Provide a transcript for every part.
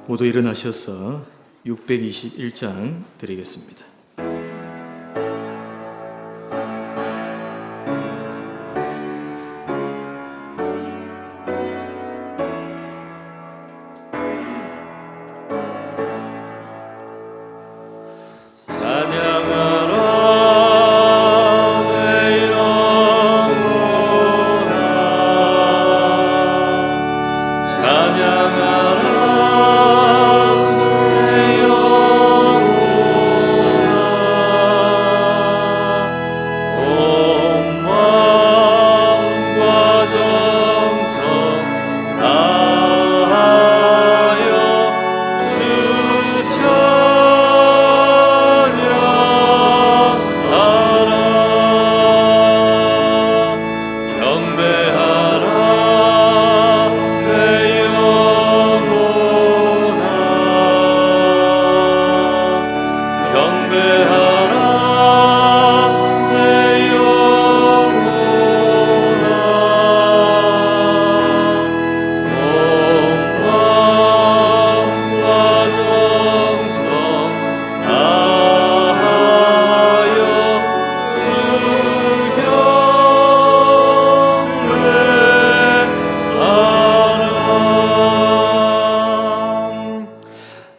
모두 일어나셔서 621장 드리겠습니다.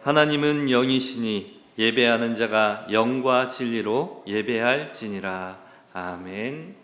하나님은 영이시니 예배하는 자가 영과 진리로 예배할지니라. 아멘.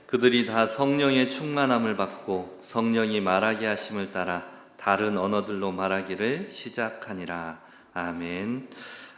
그들이 다 성령의 충만함을 받고 성령이 말하게 하심을 따라 다른 언어들로 말하기를 시작하니라. 아멘.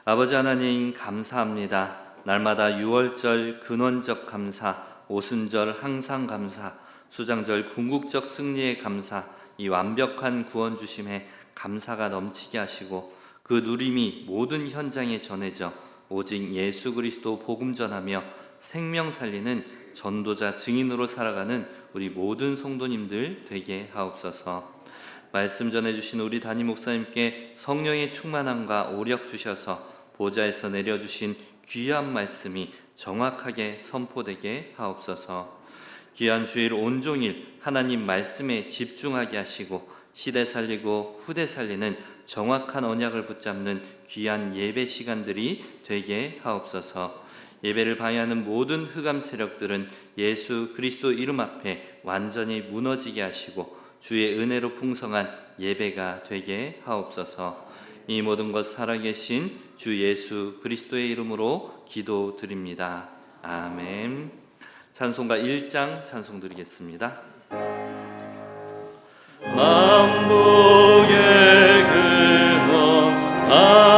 아버지 하나님 감사합니다. 날마다 유월절 근원적 감사, 오순절 항상 감사, 수장절 궁극적 승리의 감사, 이 완벽한 구원 주심에 감사가 넘치게 하시고 그 누림이 모든 현장에 전해져 오직 예수 그리스도 복음 전하며 생명 살리는 전도자 증인으로 살아가는 우리 모든 성도님들 되게 하옵소서. 말씀 전해주신 우리 담임 목사님께 성령의 충만함과 오력 주셔서 보좌에서 내려주신 귀한 말씀이 정확하게 선포되게 하옵소서. 귀한 주일 온종일 하나님 말씀에 집중하게 하시고 시대 살리고 후대 살리는 정확한 언약을 붙잡는 귀한 예배 시간들이 되게 하옵소서. 예배를 방해하는 모든 흑암 세력들은 예수 그리스도 이름 앞에 완전히 무너지게 하시고 주의 은혜로 풍성한 예배가 되게 하옵소서. 이 모든 것 살아계신 주 예수 그리스도의 이름으로 기도드립니다. 아멘. 찬송가 1장 찬송 드리겠습니다. 만복의 근원 하나님,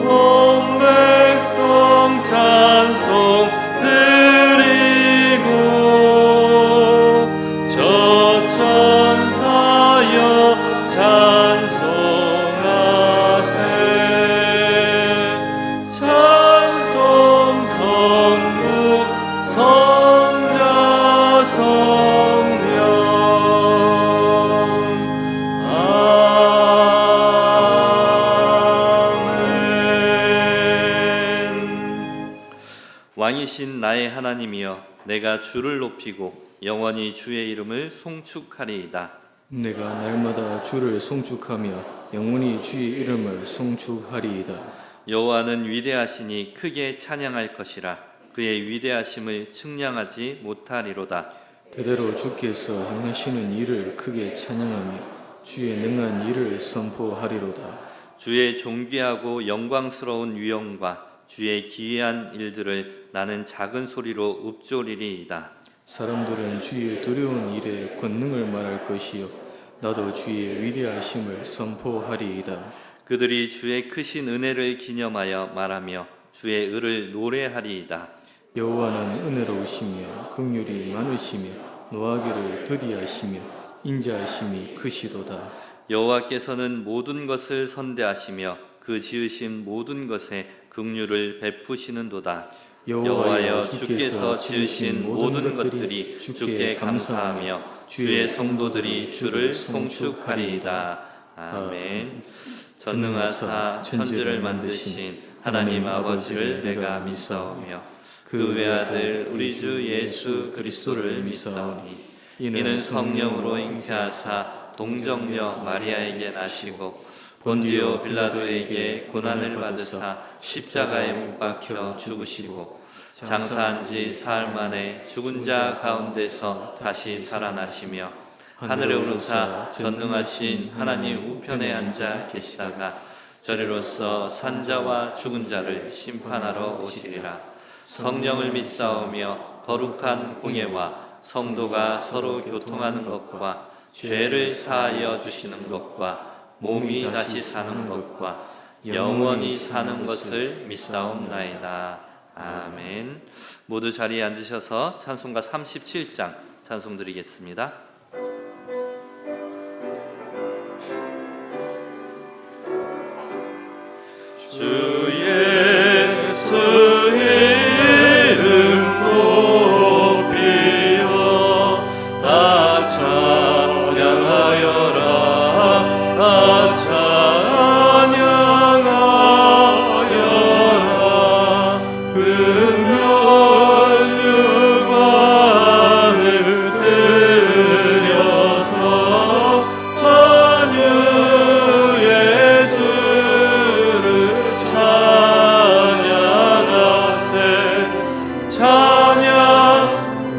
온 백성 찬송 드리고 저 천사여 찬송하세. 찬송 성부 성자 성령. 아멘. 왕이신 나의 하나님이여, 내가 주를 높이고 영원히 주의 이름을 송축하리이다. 내가 날마다 주를 송축하며 영원히 주의 이름을 송축하리이다. 여호와는 위대하시니 크게 찬양할 것이라. 그의 위대하심을 측량하지 못하리로다. 대대로 주께서 행하시는 일을 크게 찬양하며 주의 능한 일을 선포하리로다. 주의 존귀하고 영광스러운 위엄과 주의 기이한 일들을 나는 작은 소리로 읊조리리이다. 사람들은 주의 두려운 일에 권능을 말할 것이요 나도 주의 위대하심을 선포하리이다. 그들이 주의 크신 은혜를 기념하여 말하며 주의 의를 노래하리이다. 여호와는 은혜로우시며 긍휼이 많으시며 노하기를 더디하시며 인자하심이 크시도다. 여호와께서는 모든 것을 선대하시며 그 지으신 모든 것에 긍휼을 베푸시는도다. 여호와여 주께서 지으신 모든 것들이 주께 감사하며 주의 성도들이 주를 송축하리이다. 아멘. 전능하사 천지를 만드신 하나님 아버지를 내가 믿사오며 그 외아들 우리 주 예수 그리스도를 믿사오니 이는 성령으로 잉태하사 동정녀 마리아에게 나시고 본디오 빌라도에게 고난을 받으사 십자가에 못 박혀 죽으시고 장사한 지 사흘 만에 죽은 자 가운데서 다시 살아나시며 하늘에 오르사 전능하신 하나님 우편에 앉아 계시다가 저리로서 산자와 죽은 자를 심판하러 오시리라. 성령을 믿사오며 거룩한 공예와 성도가 서로 교통하는 것과 죄를 사하여 주시는 것과 몸이 다시 사는 것과 영원히 사는 것을 믿사옵나이다. 아멘. 모두 자리에 앉으셔서 찬송가 37장 찬송 드리겠습니다. 주 예수의 이름 높이어 다 찬양하여라. 다 찬양하여라. 금연유관을 들여서 만유의 주를 찬양하세. 찬양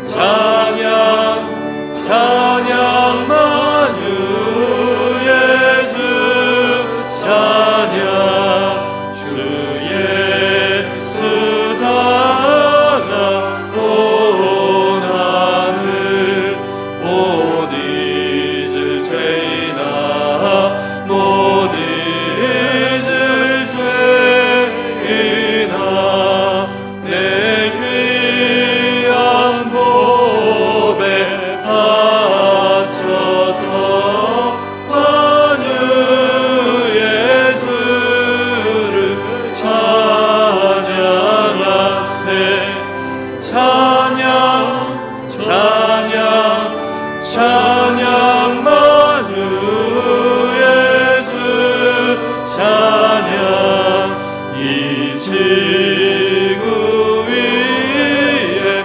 찬양 찬양 만유의 주 찬양 주 예수 당한 고난을 못 잊을 죄이나 못 잊을 죄이나 내 귀한 몸에 바쳐서 만유의 주를 찬양하세. 찬양 찬양 찬양 만유의 주 찬양 이 지구 위에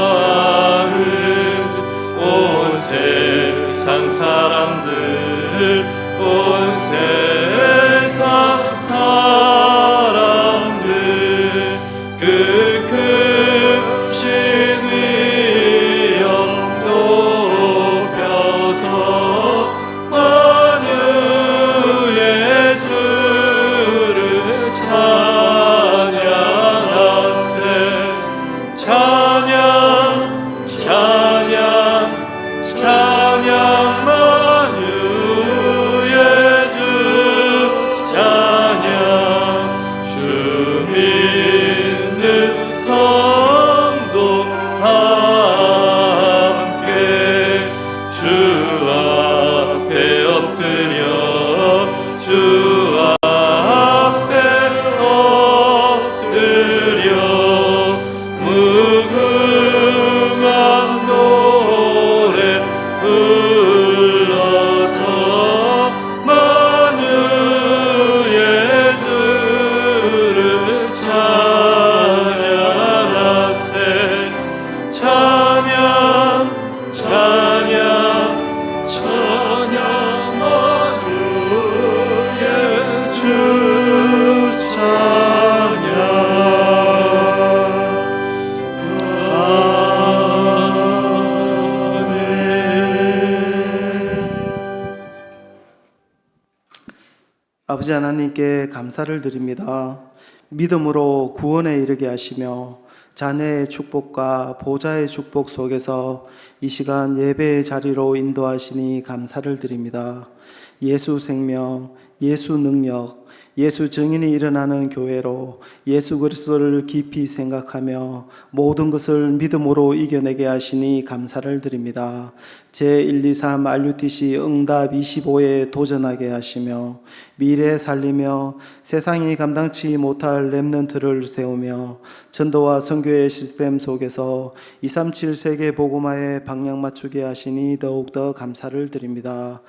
거하는 온 세상 사람들 온 세상 사람들 그 크신 위엄 높여서 만유의 주를 찬양하세. 찬양 찬양 찬양 만유의 주 찬양 주 믿는 성도 함께 주 앞에 엎드려 주 앞에 엎드려 무궁한 노래 불러서 만유의 주를 찬양하세. 찬양 찬양 찬양 만유의 주 찬양. 아멘. 아버지 하나님께 감사를 드립니다. 믿음으로 구원에 이르게 하시며 자녀의 축복과 보좌의 축복 속에서 이 시간 예배의 자리로 인도하시니 감사를 드립니다. 예수 생명, 예수 능력, 예수 증인이 일어나는 교회로 예수 그리스도를 깊이 생각하며 모든 것을 믿음으로 이겨내게 하시니 감사를 드립니다. 제123 RUTC 응답 25에 도전하게 하시며 미래 살리며 세상이 감당치 못할 렘넌트를 세우며 전도와 선교의 시스템 속에서 237 세계 복음화에 방향 맞추게 하시니 더욱더 감사를 드립니다.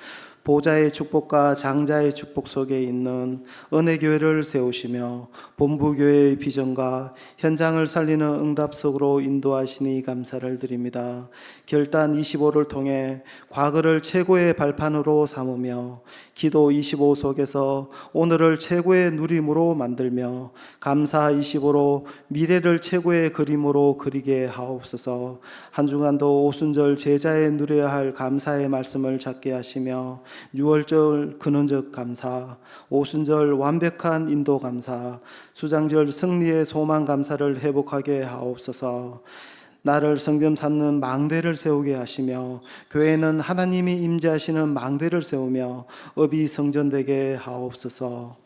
보좌의 축복과 장자의 축복 속에 있는 은혜교회를 세우시며 본부교회의 비전과 현장을 살리는 응답 속으로 인도하시니 감사를 드립니다. 결단 25를 통해 과거를 최고의 발판으로 삼으며 기도 25 속에서 오늘을 최고의 누림으로 만들며 감사 25로 미래를 최고의 그림으로 그리게 하옵소서. 한 주간도 오순절 제자의 누려야 할 감사의 말씀을 찾게 하시며 6월절 근원적 감사, 오순절 완벽한 인도 감사, 수장절 승리의 소망 감사를 회복하게 하옵소서. 나를 성전 삼는 망대를 세우게 하시며 교회는 하나님이 임재하시는 망대를 세우며 업이 성전되게 하옵소서.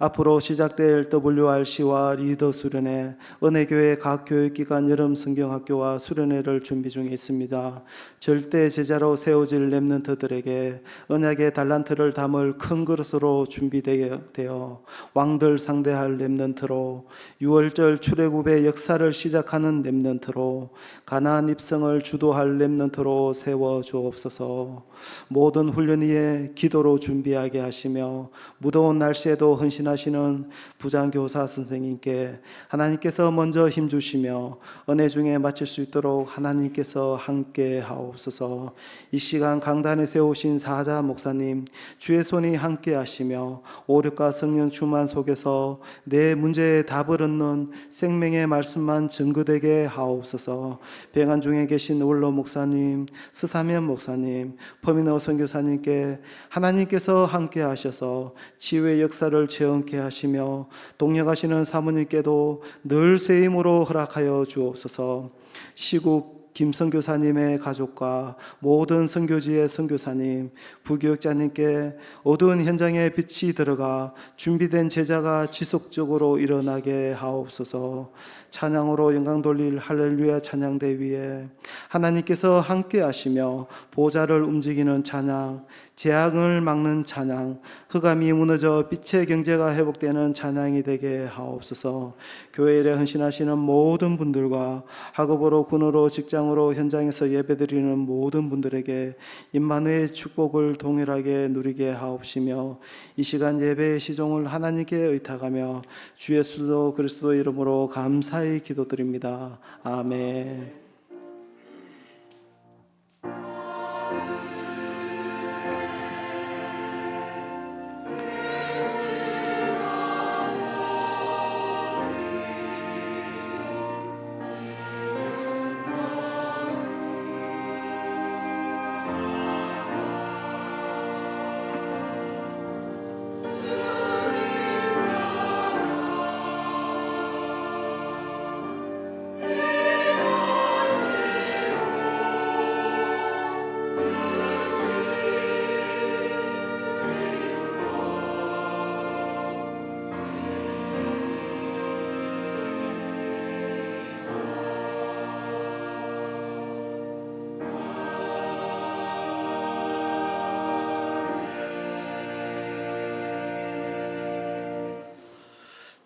앞으로 시작될 WRC와 리더 수련회, 은혜교회 각 교육기관 여름 성경학교와 수련회를 준비 중에 있습니다. 절대 제자로 세워질 렘넌트들에게 언약의 달란트를 담을 큰 그릇으로 준비되어 왕들 상대할 렘넌트로 6월절 출애굽의 역사를 시작하는 렘넌트로 가나안 입성을 주도할 렘넌트로 세워 주옵소서. 모든 훈련 위에 기도로 준비하게 하시며 무더운 날씨에도 헌신하시는 부장교사 선생님께 하나님께서 먼저 힘주시며 은혜 중에 마칠 수 있도록 하나님께서 함께 하옵소서. 이 시간 강단에 세우신 사자 목사님 주의 손이 함께 하시며 오륙과 성령 충만 속에서 내 문제에 답을 얻는 생명의 말씀만 증거되게 하옵소서. 병환 중에 계신 원로 목사님, 스사면 목사님, 퍼미너 선교사님께 하나님께서 함께 하셔서 치유의 역사를 체험케 하시며 동역하시는 사모님께도 늘 새 힘으로 허락하여 주옵소서. 시국 김선교사님의 가족과 모든 선교지의 선교사님, 부교육자님께 어두운 현장에 빛이 들어가 준비된 제자가 지속적으로 일어나게 하옵소서. 찬양으로 영광 돌릴 할렐루야 찬양대 위에 하나님께서 함께 하시며 보좌를 움직이는 찬양, 재앙을 막는 찬양, 흑암이 무너져 빛의 경제가 회복되는 찬양이 되게 하옵소서. 교회 일에 헌신하시는 모든 분들과 학업으로 군으로 직장으로 현장에서 예배드리는 모든 분들에게 임마누의 축복을 동일하게 누리게 하옵시며 이 시간 예배의 시종을 하나님께 의탁하며 주 예수 그리스도 이름으로 감사히 기도드립니다. 아멘.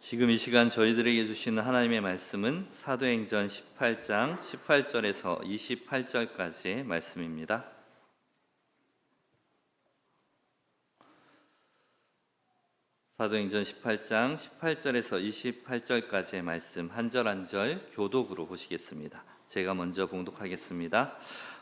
지금 이 시간 저희들에게 주시는 하나님의 말씀은 사도행전 18장 18절에서 28절까지의 말씀입니다. 사도행전 18장 18절에서 28절까지의 말씀 한 절 한 절 교독으로 보시겠습니다. 제가 먼저 봉독하겠습니다.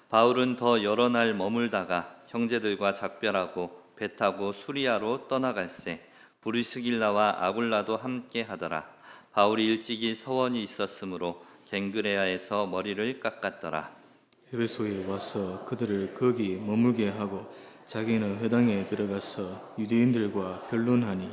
바울은 더 여러 날 머물다가 형제들과 작별하고 배 타고 수리아로 떠나갈새 브리스길라와 아굴라도 함께 하더라. 바울이 일찍이 서원이 있었으므로 갱그레아에서 머리를 깎았더라. 에베소에 와서 그들을 거기 머물게 하고 자기는 회당에 들어가서 유대인들과 변론하니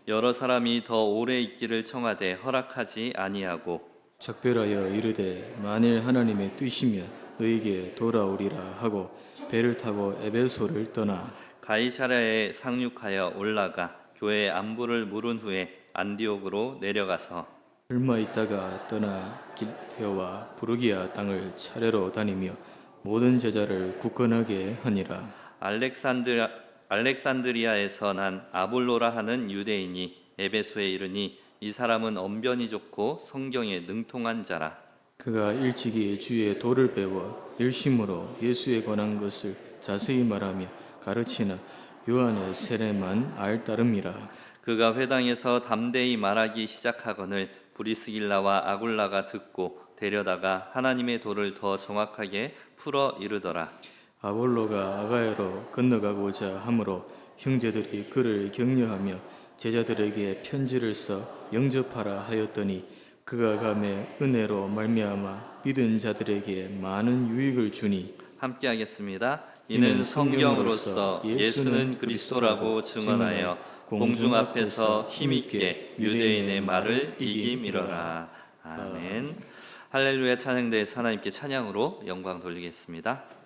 여러 사람이 더 오래 있기를 청하되 허락하지 아니하고 작별하여 이르되 만일 하나님의 뜻이면 너에게 돌아오리라 하고 배를 타고 에베소를 떠나 가이사랴에 상륙하여 올라가 교회의 안부를 물은 후에 안디옥으로 내려가서 얼마 있다가 떠나 길레와 부르기아 땅을 차례로 다니며 모든 제자를 굳건하게 하니라. 알렉산드리아에서 난 아볼로라 하는 유대인이 에베소에 이르니 이 사람은 언변이 좋고 성경에 능통한 자라. 그가 일찍이 주의 도를 배워 열심으로 예수에 관한 것을 자세히 말하며 가르치나 요한의 세례만 알따름이라. 그가 회당에서 담대히 말하기 시작하거늘 브리스길라와 아굴라가 듣고 데려다가 하나님의 도를 더 정확하게 풀어 이르더라. 아볼로가 아가야로 건너가고자 하므로 형제들이 그를 격려하며 제자들에게 편지를 써 영접하라 하였더니 그가 감에 은혜로 말미암아 믿은 자들에게 많은 유익을 주니 함께 하겠습니다. 이는 성경으로서 예수는 그리스도라고 증언하여 공중 앞에서 힘있게 유대인의 말을 이김이러라. 아멘. 할렐루야. 찬양대에서 하나님께 찬양으로 영광 돌리겠습니다.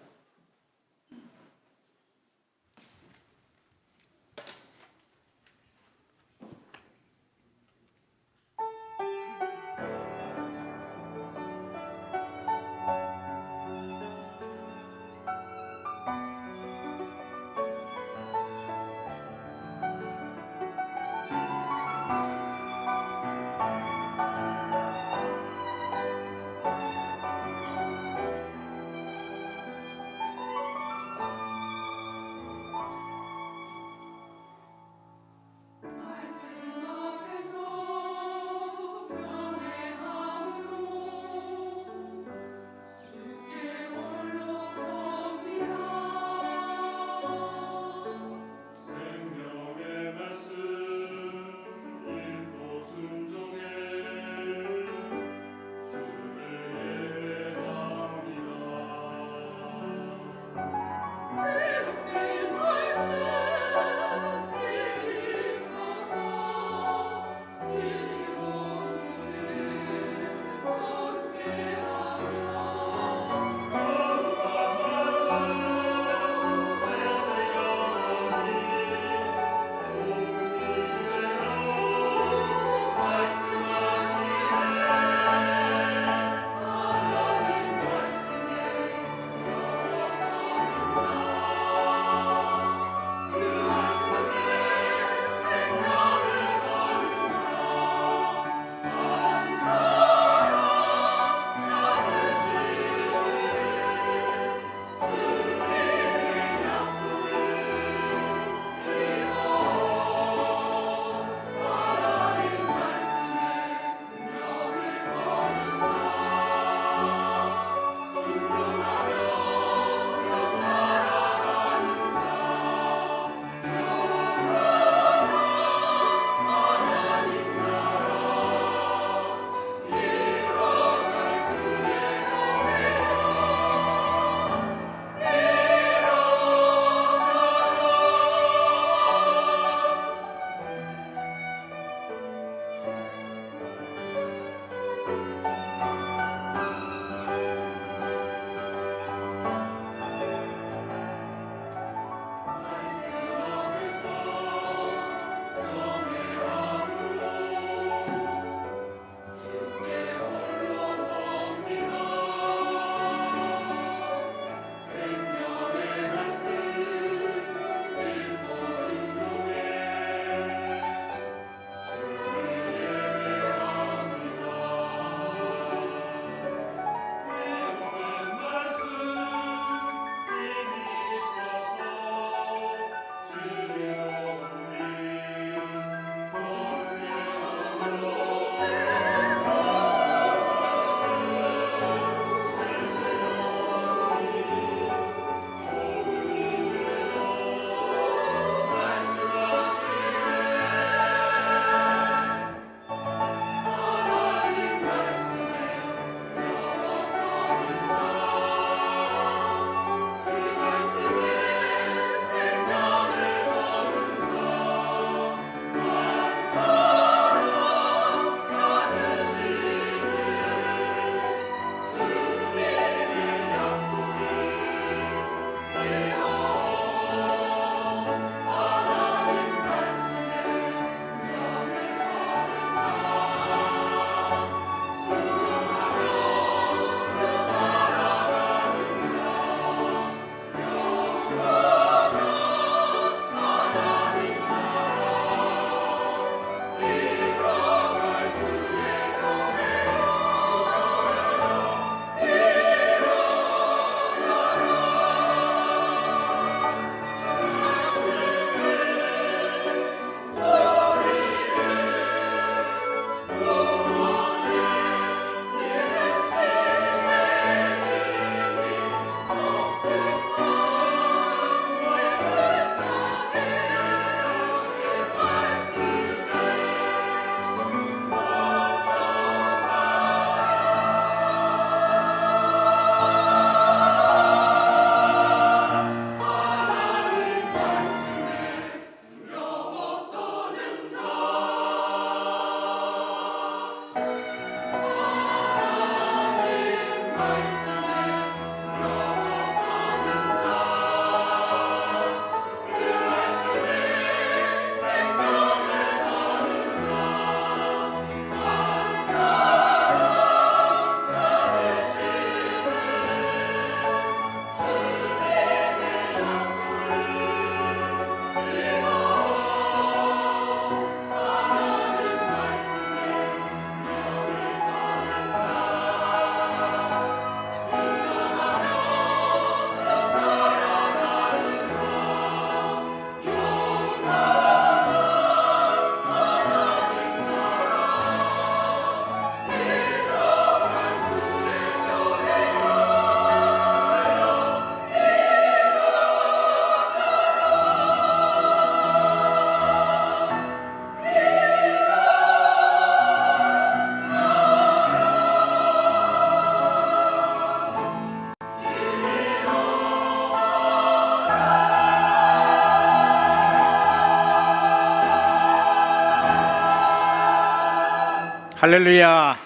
할렐루야.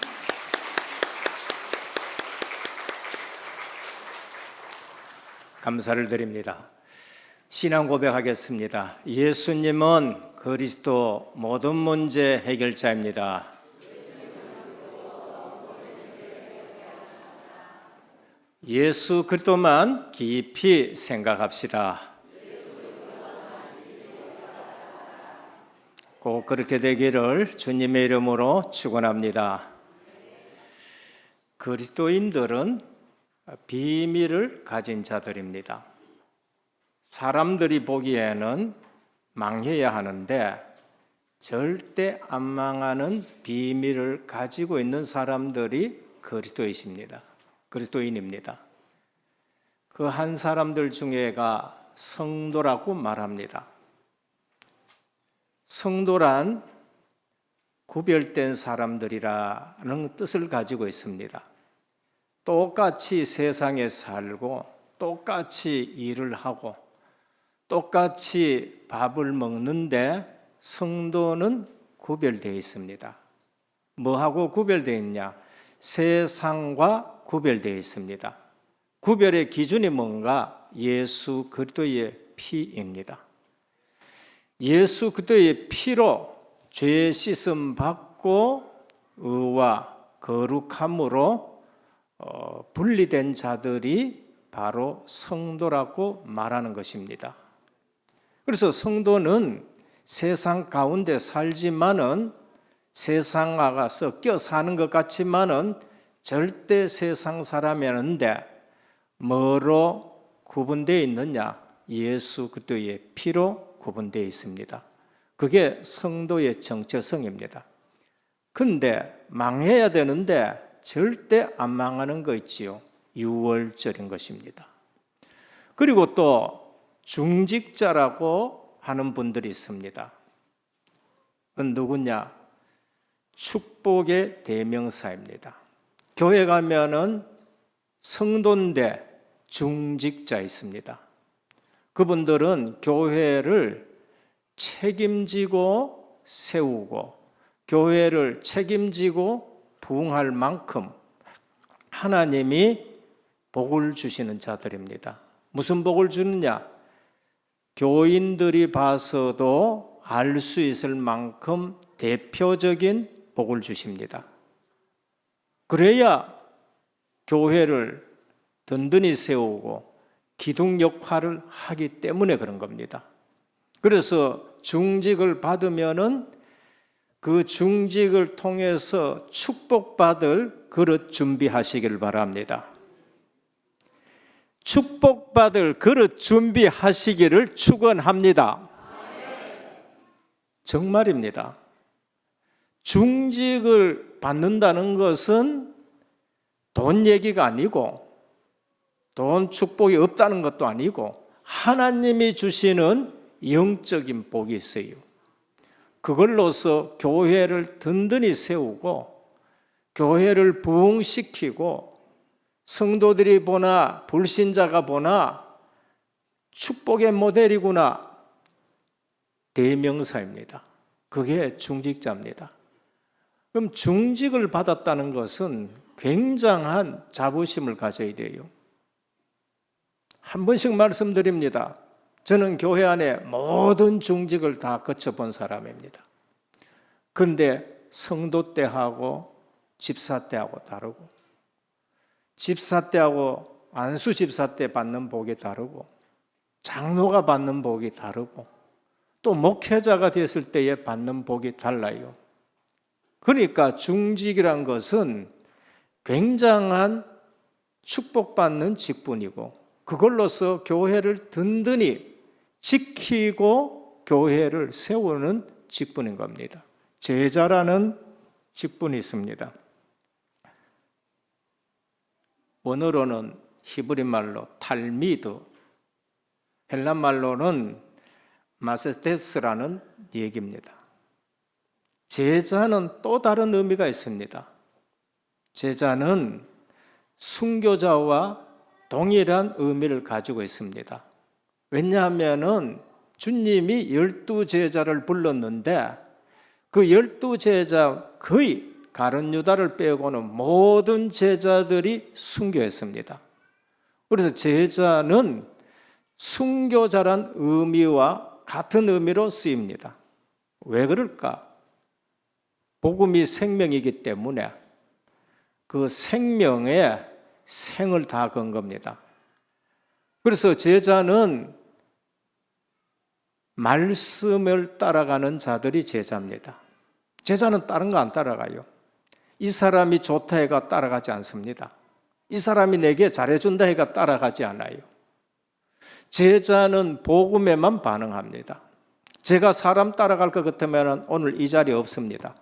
감사를 드립니다. 신앙 고백하겠습니다. 예수님은 그리스도 모든 문제 해결자입니다. 예수 그리스도만 깊이 생각합시다. 꼭 그렇게 되기를 주님의 이름으로 축원합니다. 그리스도인들은 비밀을 가진 자들입니다. 사람들이 보기에는 망해야 하는데 절대 안 망하는 비밀을 가지고 있는 사람들이 그리스도이십니다. 그리스도인입니다. 그 한 사람들 중에가 성도라고 말합니다. 성도란 구별된 사람들이라는 뜻을 가지고 있습니다. 똑같이 세상에 살고 똑같이 일을 하고 똑같이 밥을 먹는데 성도는 구별되어 있습니다. 뭐하고 구별되어 있냐? 세상과 구별되어 있습니다. 구별의 기준이 뭔가? 예수 그리스도의 피입니다. 예수 그리스도의 피로 죄 씻음 받고 의와 거룩함으로 분리된 자들이 바로 성도라고 말하는 것입니다. 그래서 성도는 세상 가운데 살지만은 세상과 섞여 사는 것 같지만은 절대 세상 사람이 아닌데 뭐로 구분되어 있느냐? 예수 그리스도의 피로 구분되어 있습니다. 그게 성도의 정체성입니다. 근데 망해야 되는데 절대 안 망하는 거 있지요. 유월절인 것입니다. 그리고 또 중직자라고 하는 분들이 있습니다. 그건 누구냐? 축복의 대명사입니다. 교회 가면은 성도인데 중직자 있습니다. 그분들은 교회를 책임지고 세우고 교회를 책임지고 부응할 만큼 하나님이 복을 주시는 자들입니다. 무슨 복을 주느냐? 교인들이 봐서도 알 수 있을 만큼 대표적인 복을 주십니다. 그래야 교회를 든든히 세우고 기둥 역할을 하기 때문에 그런 겁니다. 그래서 중직을 받으면은 그 중직을 통해서 축복받을 그릇 준비하시기를 바랍니다. 축복받을 그릇 준비하시기를 축원합니다. 정말입니다. 중직을 받는다는 것은 돈 얘기가 아니고 돈 축복이 없다는 것도 아니고 하나님이 주시는 영적인 복이 있어요. 그걸로서 교회를 든든히 세우고 교회를 부흥시키고 성도들이 보나 불신자가 보나 축복의 모델이구나. 대명사입니다. 그게 중직자입니다. 그럼 중직을 받았다는 것은 굉장한 자부심을 가져야 돼요. 한 번씩 말씀드립니다. 저는 교회 안에 모든 중직을 다 거쳐본 사람입니다. 그런데 성도 때하고 집사 때하고 다르고 집사 때하고 안수 집사 때 받는 복이 다르고 장로가 받는 복이 다르고 또 목회자가 됐을 때에 받는 복이 달라요. 그러니까 중직이란 것은 굉장한 축복받는 직분이고 그걸로서 교회를 든든히 지키고 교회를 세우는 직분인 겁니다. 제자라는 직분이 있습니다. 원어로는 히브리 말로 탈미드, 헬란 말로는 마세테스라는 얘기입니다. 제자는 또 다른 의미가 있습니다. 제자는 순교자와 동일한 의미를 가지고 있습니다. 왜냐하면 주님이 12 제자를 불렀는데 그 12 제자 거의 가룟 유다를 빼고는 모든 제자들이 순교했습니다. 그래서 제자는 순교자란 의미와 같은 의미로 쓰입니다. 왜 그럴까? 복음이 생명이기 때문에 그 생명에 생을 다 건 겁니다. 그래서 제자는 말씀을 따라가는 자들이 제자입니다. 제자는 다른 거 안 따라가요. 이 사람이 좋다 해가 따라가지 않습니다. 이 사람이 내게 잘해준다 해가 따라가지 않아요. 제자는 복음에만 반응합니다. 제가 사람 따라갈 것 같으면 오늘 이 자리에 없습니다.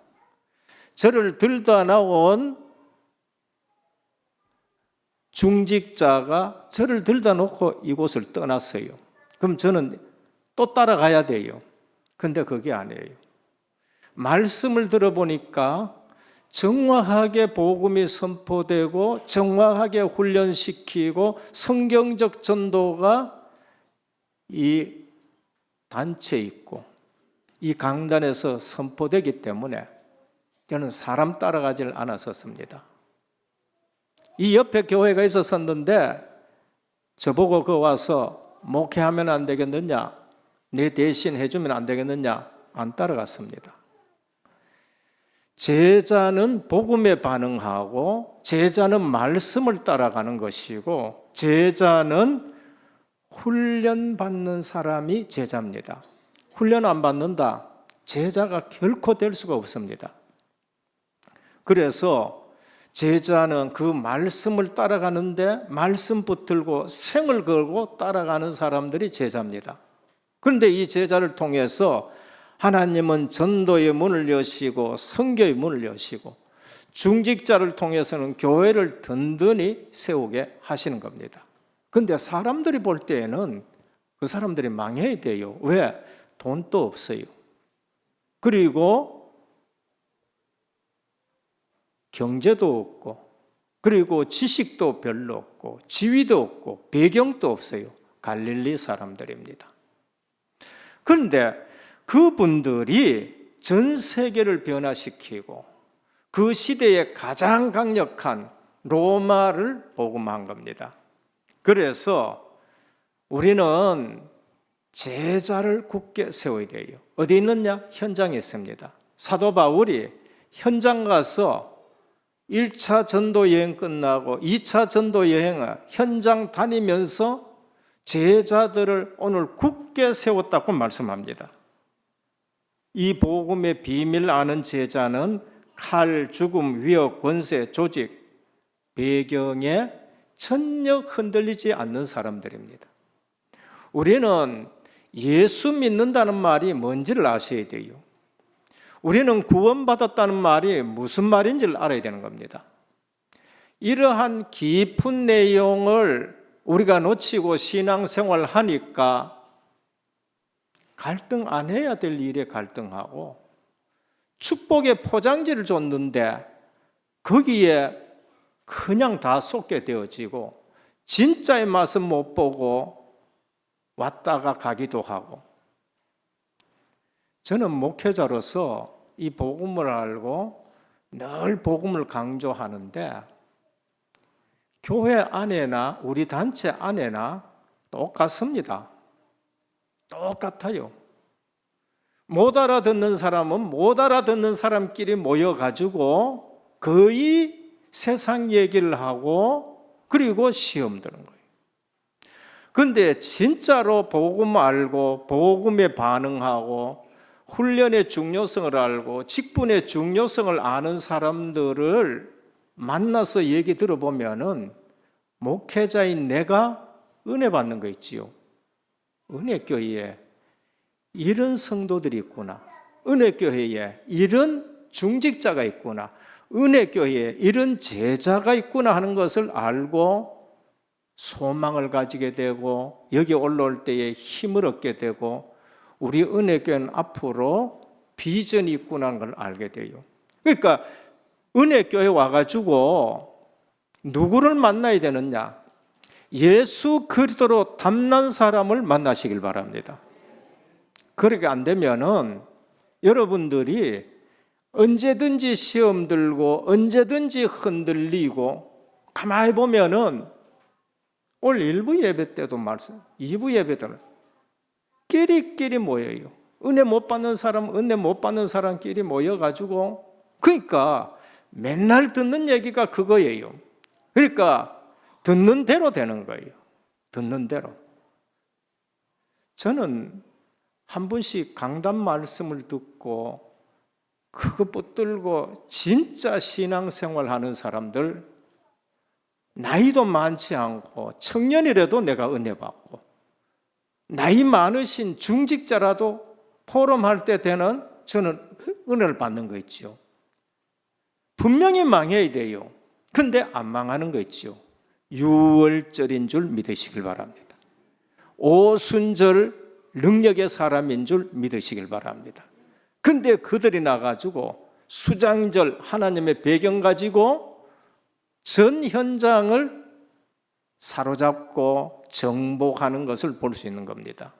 저를 들다 나온 중직자가 저를 들다 놓고 이곳을 떠났어요. 그럼 저는 또 따라가야 돼요. 근데 그게 아니에요. 말씀을 들어보니까 정확하게 복음이 선포되고 정확하게 훈련시키고 성경적 전도가 이 단체에 있고 이 강단에서 선포되기 때문에 저는 사람 따라가지를 않았었습니다. 이 옆에 교회가 있었었는데 저보고 그 와서 목회하면 안 되겠느냐, 내 대신 해주면 안 되겠느냐, 안 따라갔습니다. 제자는 복음에 반응하고 제자는 말씀을 따라가는 것이고 제자는 훈련받는 사람이 제자입니다. 훈련 안 받는다, 제자가 결코 될 수가 없습니다. 그래서 제자는 그 말씀을 따라가는데 말씀 붙들고 생을 걸고 따라가는 사람들이 제자입니다. 그런데 이 제자를 통해서 하나님은 전도의 문을 여시고 선교의 문을 여시고 중직자를 통해서는 교회를 든든히 세우게 하시는 겁니다. 그런데 사람들이 볼 때에는 그 사람들이 망해야 돼요. 왜? 돈도 없어요. 그리고 경제도 없고 그리고 지식도 별로 없고 지위도 없고 배경도 없어요. 갈릴리 사람들입니다. 그런데 그분들이 전 세계를 변화시키고 그 시대에 가장 강력한 로마를 복음한 겁니다. 그래서 우리는 제자를 굳게 세워야 돼요. 어디 있느냐? 현장에 있습니다. 사도 바울이 현장 가서 1차 전도 여행 끝나고 2차 전도 여행을 현장 다니면서 제자들을 오늘 굳게 세웠다고 말씀합니다. 이 복음의 비밀 아는 제자는 칼, 죽음, 위협, 권세, 조직, 배경에 전혀 흔들리지 않는 사람들입니다. 우리는 예수 믿는다는 말이 뭔지를 아셔야 돼요. 우리는 구원받았다는 말이 무슨 말인지를 알아야 되는 겁니다. 이러한 깊은 내용을 우리가 놓치고 신앙생활을 하니까 갈등 안 해야 될 일에 갈등하고 축복의 포장지를 줬는데 거기에 그냥 다 쏟게 되어지고 진짜의 맛은 못 보고 왔다가 가기도 하고 저는 목회자로서 이 복음을 알고 늘 복음을 강조하는데 교회 안에나 우리 단체 안에나 똑같습니다. 똑같아요. 못 알아듣는 사람은 못 알아듣는 사람끼리 모여가지고 거의 세상 얘기를 하고 그리고 시험 드는 거예요. 그런데 진짜로 복음 알고 복음에 반응하고 훈련의 중요성을 알고 직분의 중요성을 아는 사람들을 만나서 얘기 들어보면은 목회자인 내가 은혜 받는 거 있지요. 은혜교회에 이런 성도들이 있구나. 은혜교회에 이런 중직자가 있구나. 은혜교회에 이런 제자가 있구나 하는 것을 알고 소망을 가지게 되고 여기 올라올 때에 힘을 얻게 되고 우리 은혜교회는 앞으로 비전이 있구나 하는 걸 알게 돼요. 그러니까 은혜교회 와가지고 누구를 만나야 되느냐? 예수 그리스도로 담난 사람을 만나시길 바랍니다. 그렇게 안 되면은 여러분들이 언제든지 시험 들고 언제든지 흔들리고, 가만히 보면은 올 1부 예배 때도 말씀, 2부 예배 때는 끼리끼리 모여요. 은혜 못 받는 사람, 은혜 못 받는 사람끼리 모여가지고, 그러니까 맨날 듣는 얘기가 그거예요. 그러니까 듣는 대로 되는 거예요. 듣는 대로. 저는 한 번씩 강단 말씀을 듣고 그거 붙들고 진짜 신앙생활 하는 사람들, 나이도 많지 않고 청년이라도 내가 은혜 받고, 나이 많으신 중직자라도 포럼할 때 되는 저는 은혜를 받는 거 있죠. 분명히 망해야 돼요. 근데 안 망하는 거 있죠. 6월절인 줄 믿으시길 바랍니다. 오순절 능력의 사람인 줄 믿으시길 바랍니다. 근데 그들이 나가지고 수장절 하나님의 배경 가지고 전 현장을 사로잡고 정복하는 것을 볼 수 있는 겁니다.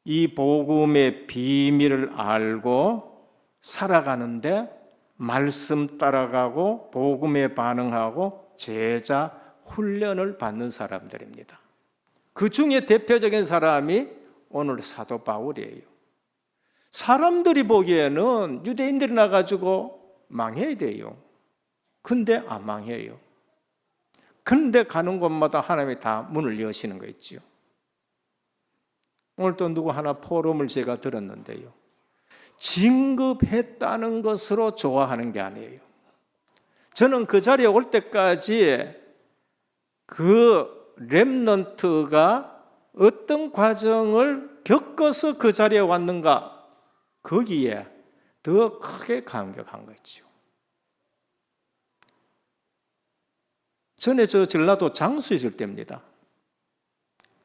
이 복음의 비밀을 알고 살아가는데 말씀 따라가고 복음에 반응하고 제자 훈련을 받는 사람들입니다. 그 중에 대표적인 사람이 오늘 사도 바울이에요. 사람들이 보기에는 유대인들이 나가지고 망해야 돼요. 근데 안 망해요. 근데 가는 곳마다 하나님이 다 문을 여시는 거 있지요. 오늘 또 누구 하나 포럼을 제가 들었는데요. 진급했다는 것으로 좋아하는 게 아니에요. 저는 그 자리에 올 때까지 그 렘넌트가 어떤 과정을 겪어서 그 자리에 왔는가, 거기에 더 크게 감격한 거죠. 전에 저 전라도 장수에 있을 때입니다.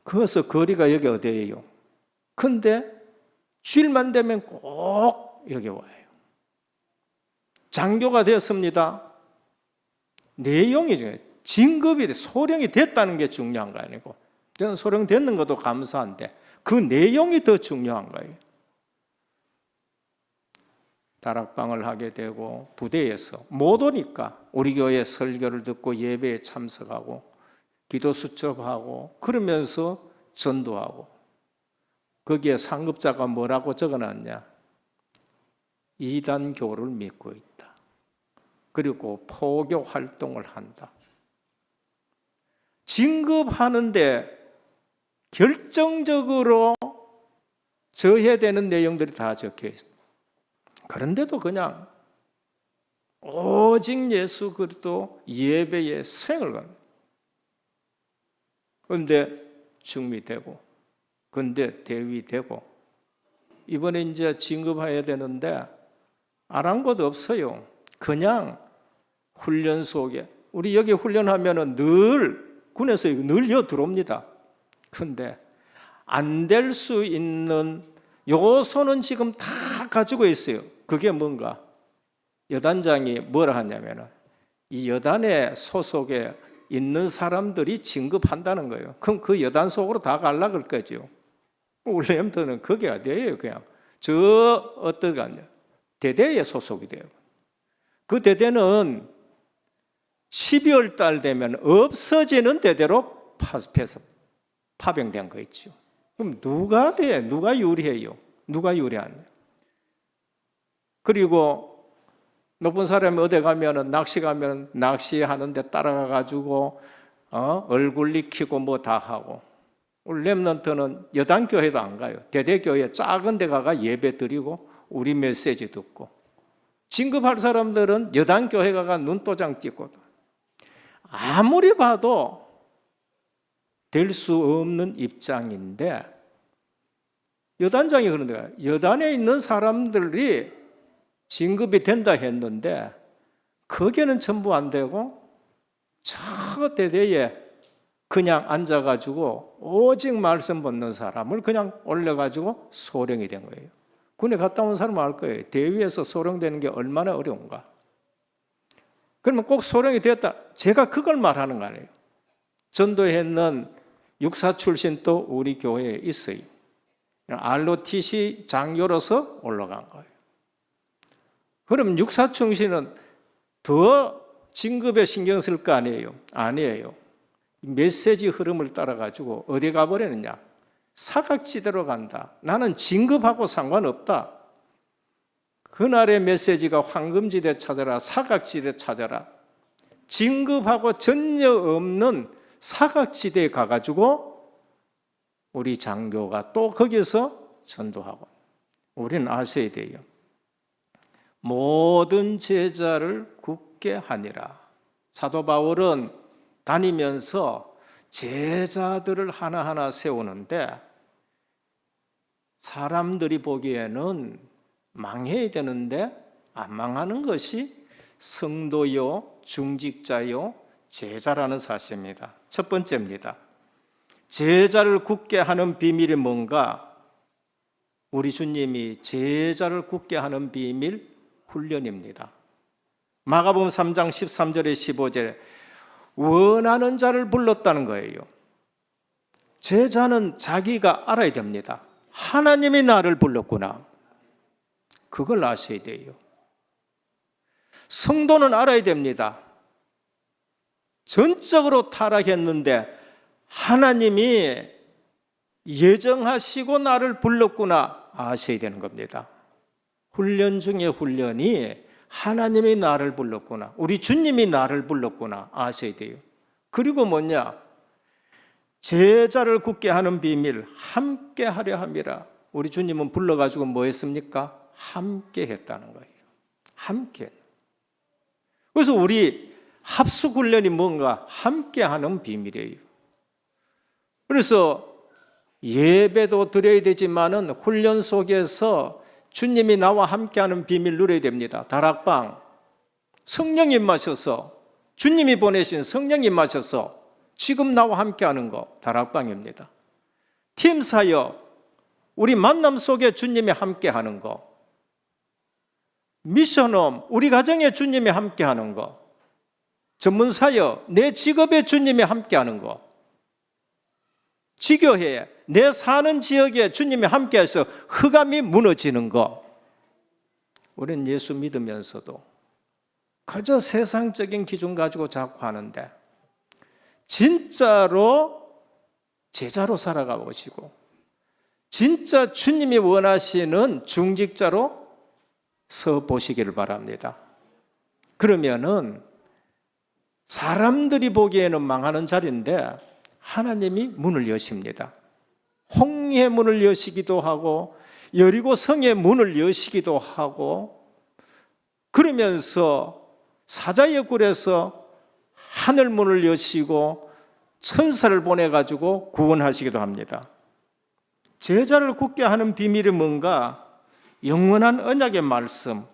거기서 거리가 여기 어디예요? 근데 주일만 되면 꼭 여기 와요. 장교가 되었습니다. 내용이 중요해요. 진급이 소령이 됐다는 게 중요한 거 아니고, 저는 소령 됐는 것도 감사한데 그 내용이 더 중요한 거예요. 다락방을 하게 되고 부대에서 못 오니까 우리 교회 설교를 듣고 예배에 참석하고 기도 수첩하고 그러면서 전도하고, 거기에 상급자가 뭐라고 적어놨냐? 이단교를 믿고 있다. 그리고 포교 활동을 한다. 진급하는데 결정적으로 져야 되는 내용들이 다 적혀 있습니다. 그런데도 그냥 오직 예수 그리스도 예배의 생을 겁니다. 그런데 중미되고, 근데 대위되고, 이번에 이제 진급해야 되는데 아랑곳 없어요. 그냥 훈련 속에, 우리 여기 훈련하면은 늘 군에서 늘 여 들어옵니다. 근데 안 될 수 있는 요소는 지금 다 가지고 있어요. 그게 뭔가? 여단장이 뭐라 하냐면은 이 여단의 소속에 있는 사람들이 진급한다는 거예요. 그럼 그 여단 속으로 다 가려고 할 거죠. 우리 엠터는 그게 어디예요? 그냥 저 어떨까 대대에 소속이 돼요. 그 대대는 12월 달 되면 없어지는 대대로 파병된 거 있죠. 그럼 누가 돼? 누가 유리해요? 누가 유리하냐? 그리고 높은 사람이 어디 가면은 낚시 가면 낚시하는데 따라가 가지고 얼굴 익히고 뭐 다 하고, 우리 렘넌트는 여단 교회도 안 가요. 대대 교회 작은 데 가가 예배 드리고 우리 메시지 듣고, 진급할 사람들은 여단 교회 가가 눈도장 찍고, 아무리 봐도 될 수 없는 입장인데, 여단장이 그런 거야. 여단에 있는 사람들이 진급이 된다 했는데 거기는 전부 안 되고 저 대대에 그냥 앉아가지고 오직 말씀 받는 사람을 그냥 올려가지고 소령이 된 거예요. 군에 갔다 온 사람은 알 거예요. 대위에서 소령되는 게 얼마나 어려운가. 그러면 꼭 소령이 됐다. 제가 그걸 말하는 거 아니에요. 전도했는 육사 출신 또 우리 교회에 있어요. ROTC 장교로서 올라간 거예요. 그럼 육사충신은 더 진급에 신경 쓸 거 아니에요? 아니에요. 메시지 흐름을 따라가지고 어디 가버리느냐? 사각지대로 간다. 나는 진급하고 상관없다. 그날의 메시지가 황금지대 찾아라, 사각지대 찾아라. 진급하고 전혀 없는 사각지대에 가가지고 우리 장교가 또 거기서 전도하고. 우리는 아셔야 돼요. 모든 제자를 굳게 하니라. 사도 바울은 다니면서 제자들을 하나하나 세우는데 사람들이 보기에는 망해야 되는데 안 망하는 것이 성도요, 중직자요, 제자라는 사실입니다. 첫 번째입니다. 제자를 굳게 하는 비밀이 뭔가? 우리 주님이 제자를 굳게 하는 비밀 훈련입니다. 마가복음 3장 13절에 15절에 원하는 자를 불렀다는 거예요. 제자는 자기가 알아야 됩니다. 하나님이 나를 불렀구나. 그걸 아셔야 돼요. 성도는 알아야 됩니다. 전적으로 타락했는데 하나님이 예정하시고 나를 불렀구나 아셔야 되는 겁니다. 훈련 중에 훈련이 하나님이 나를 불렀구나, 우리 주님이 나를 불렀구나 아셔야 돼요. 그리고 뭐냐? 제자를 굳게 하는 비밀, 함께 하려 함이라. 우리 주님은 불러가지고 뭐 했습니까? 함께 했다는 거예요. 함께. 그래서 우리 합숙훈련이 뭔가? 함께 하는 비밀이에요. 그래서 예배도 드려야 되지만은 훈련 속에서 주님이 나와 함께하는 비밀 누려야 됩니다. 다락방, 성령님 마셔서, 주님이 보내신 성령님 마셔서 지금 나와 함께하는 거 다락방입니다. 팀 사역, 우리 만남 속에 주님이 함께하는 거, 미션홈, 우리 가정에 주님이 함께하는 거, 전문 사역, 내 직업에 주님이 함께하는 거, 지교회에, 내 사는 지역에 주님이 함께해서 흑암이 무너지는 거. 우리는 예수 믿으면서도 그저 세상적인 기준 가지고 자꾸 하는데 진짜로 제자로 살아가 보시고 진짜 주님이 원하시는 중직자로 서 보시기를 바랍니다. 그러면은 사람들이 보기에는 망하는 자리인데 하나님이 문을 여십니다. 홍해 문을 여시기도 하고 여리고 성의 문을 여시기도 하고 그러면서 사자의 굴에서 하늘 문을 여시고 천사를 보내가지고 구원하시기도 합니다. 제자를 굳게 하는 비밀이 뭔가? 영원한 언약의 말씀,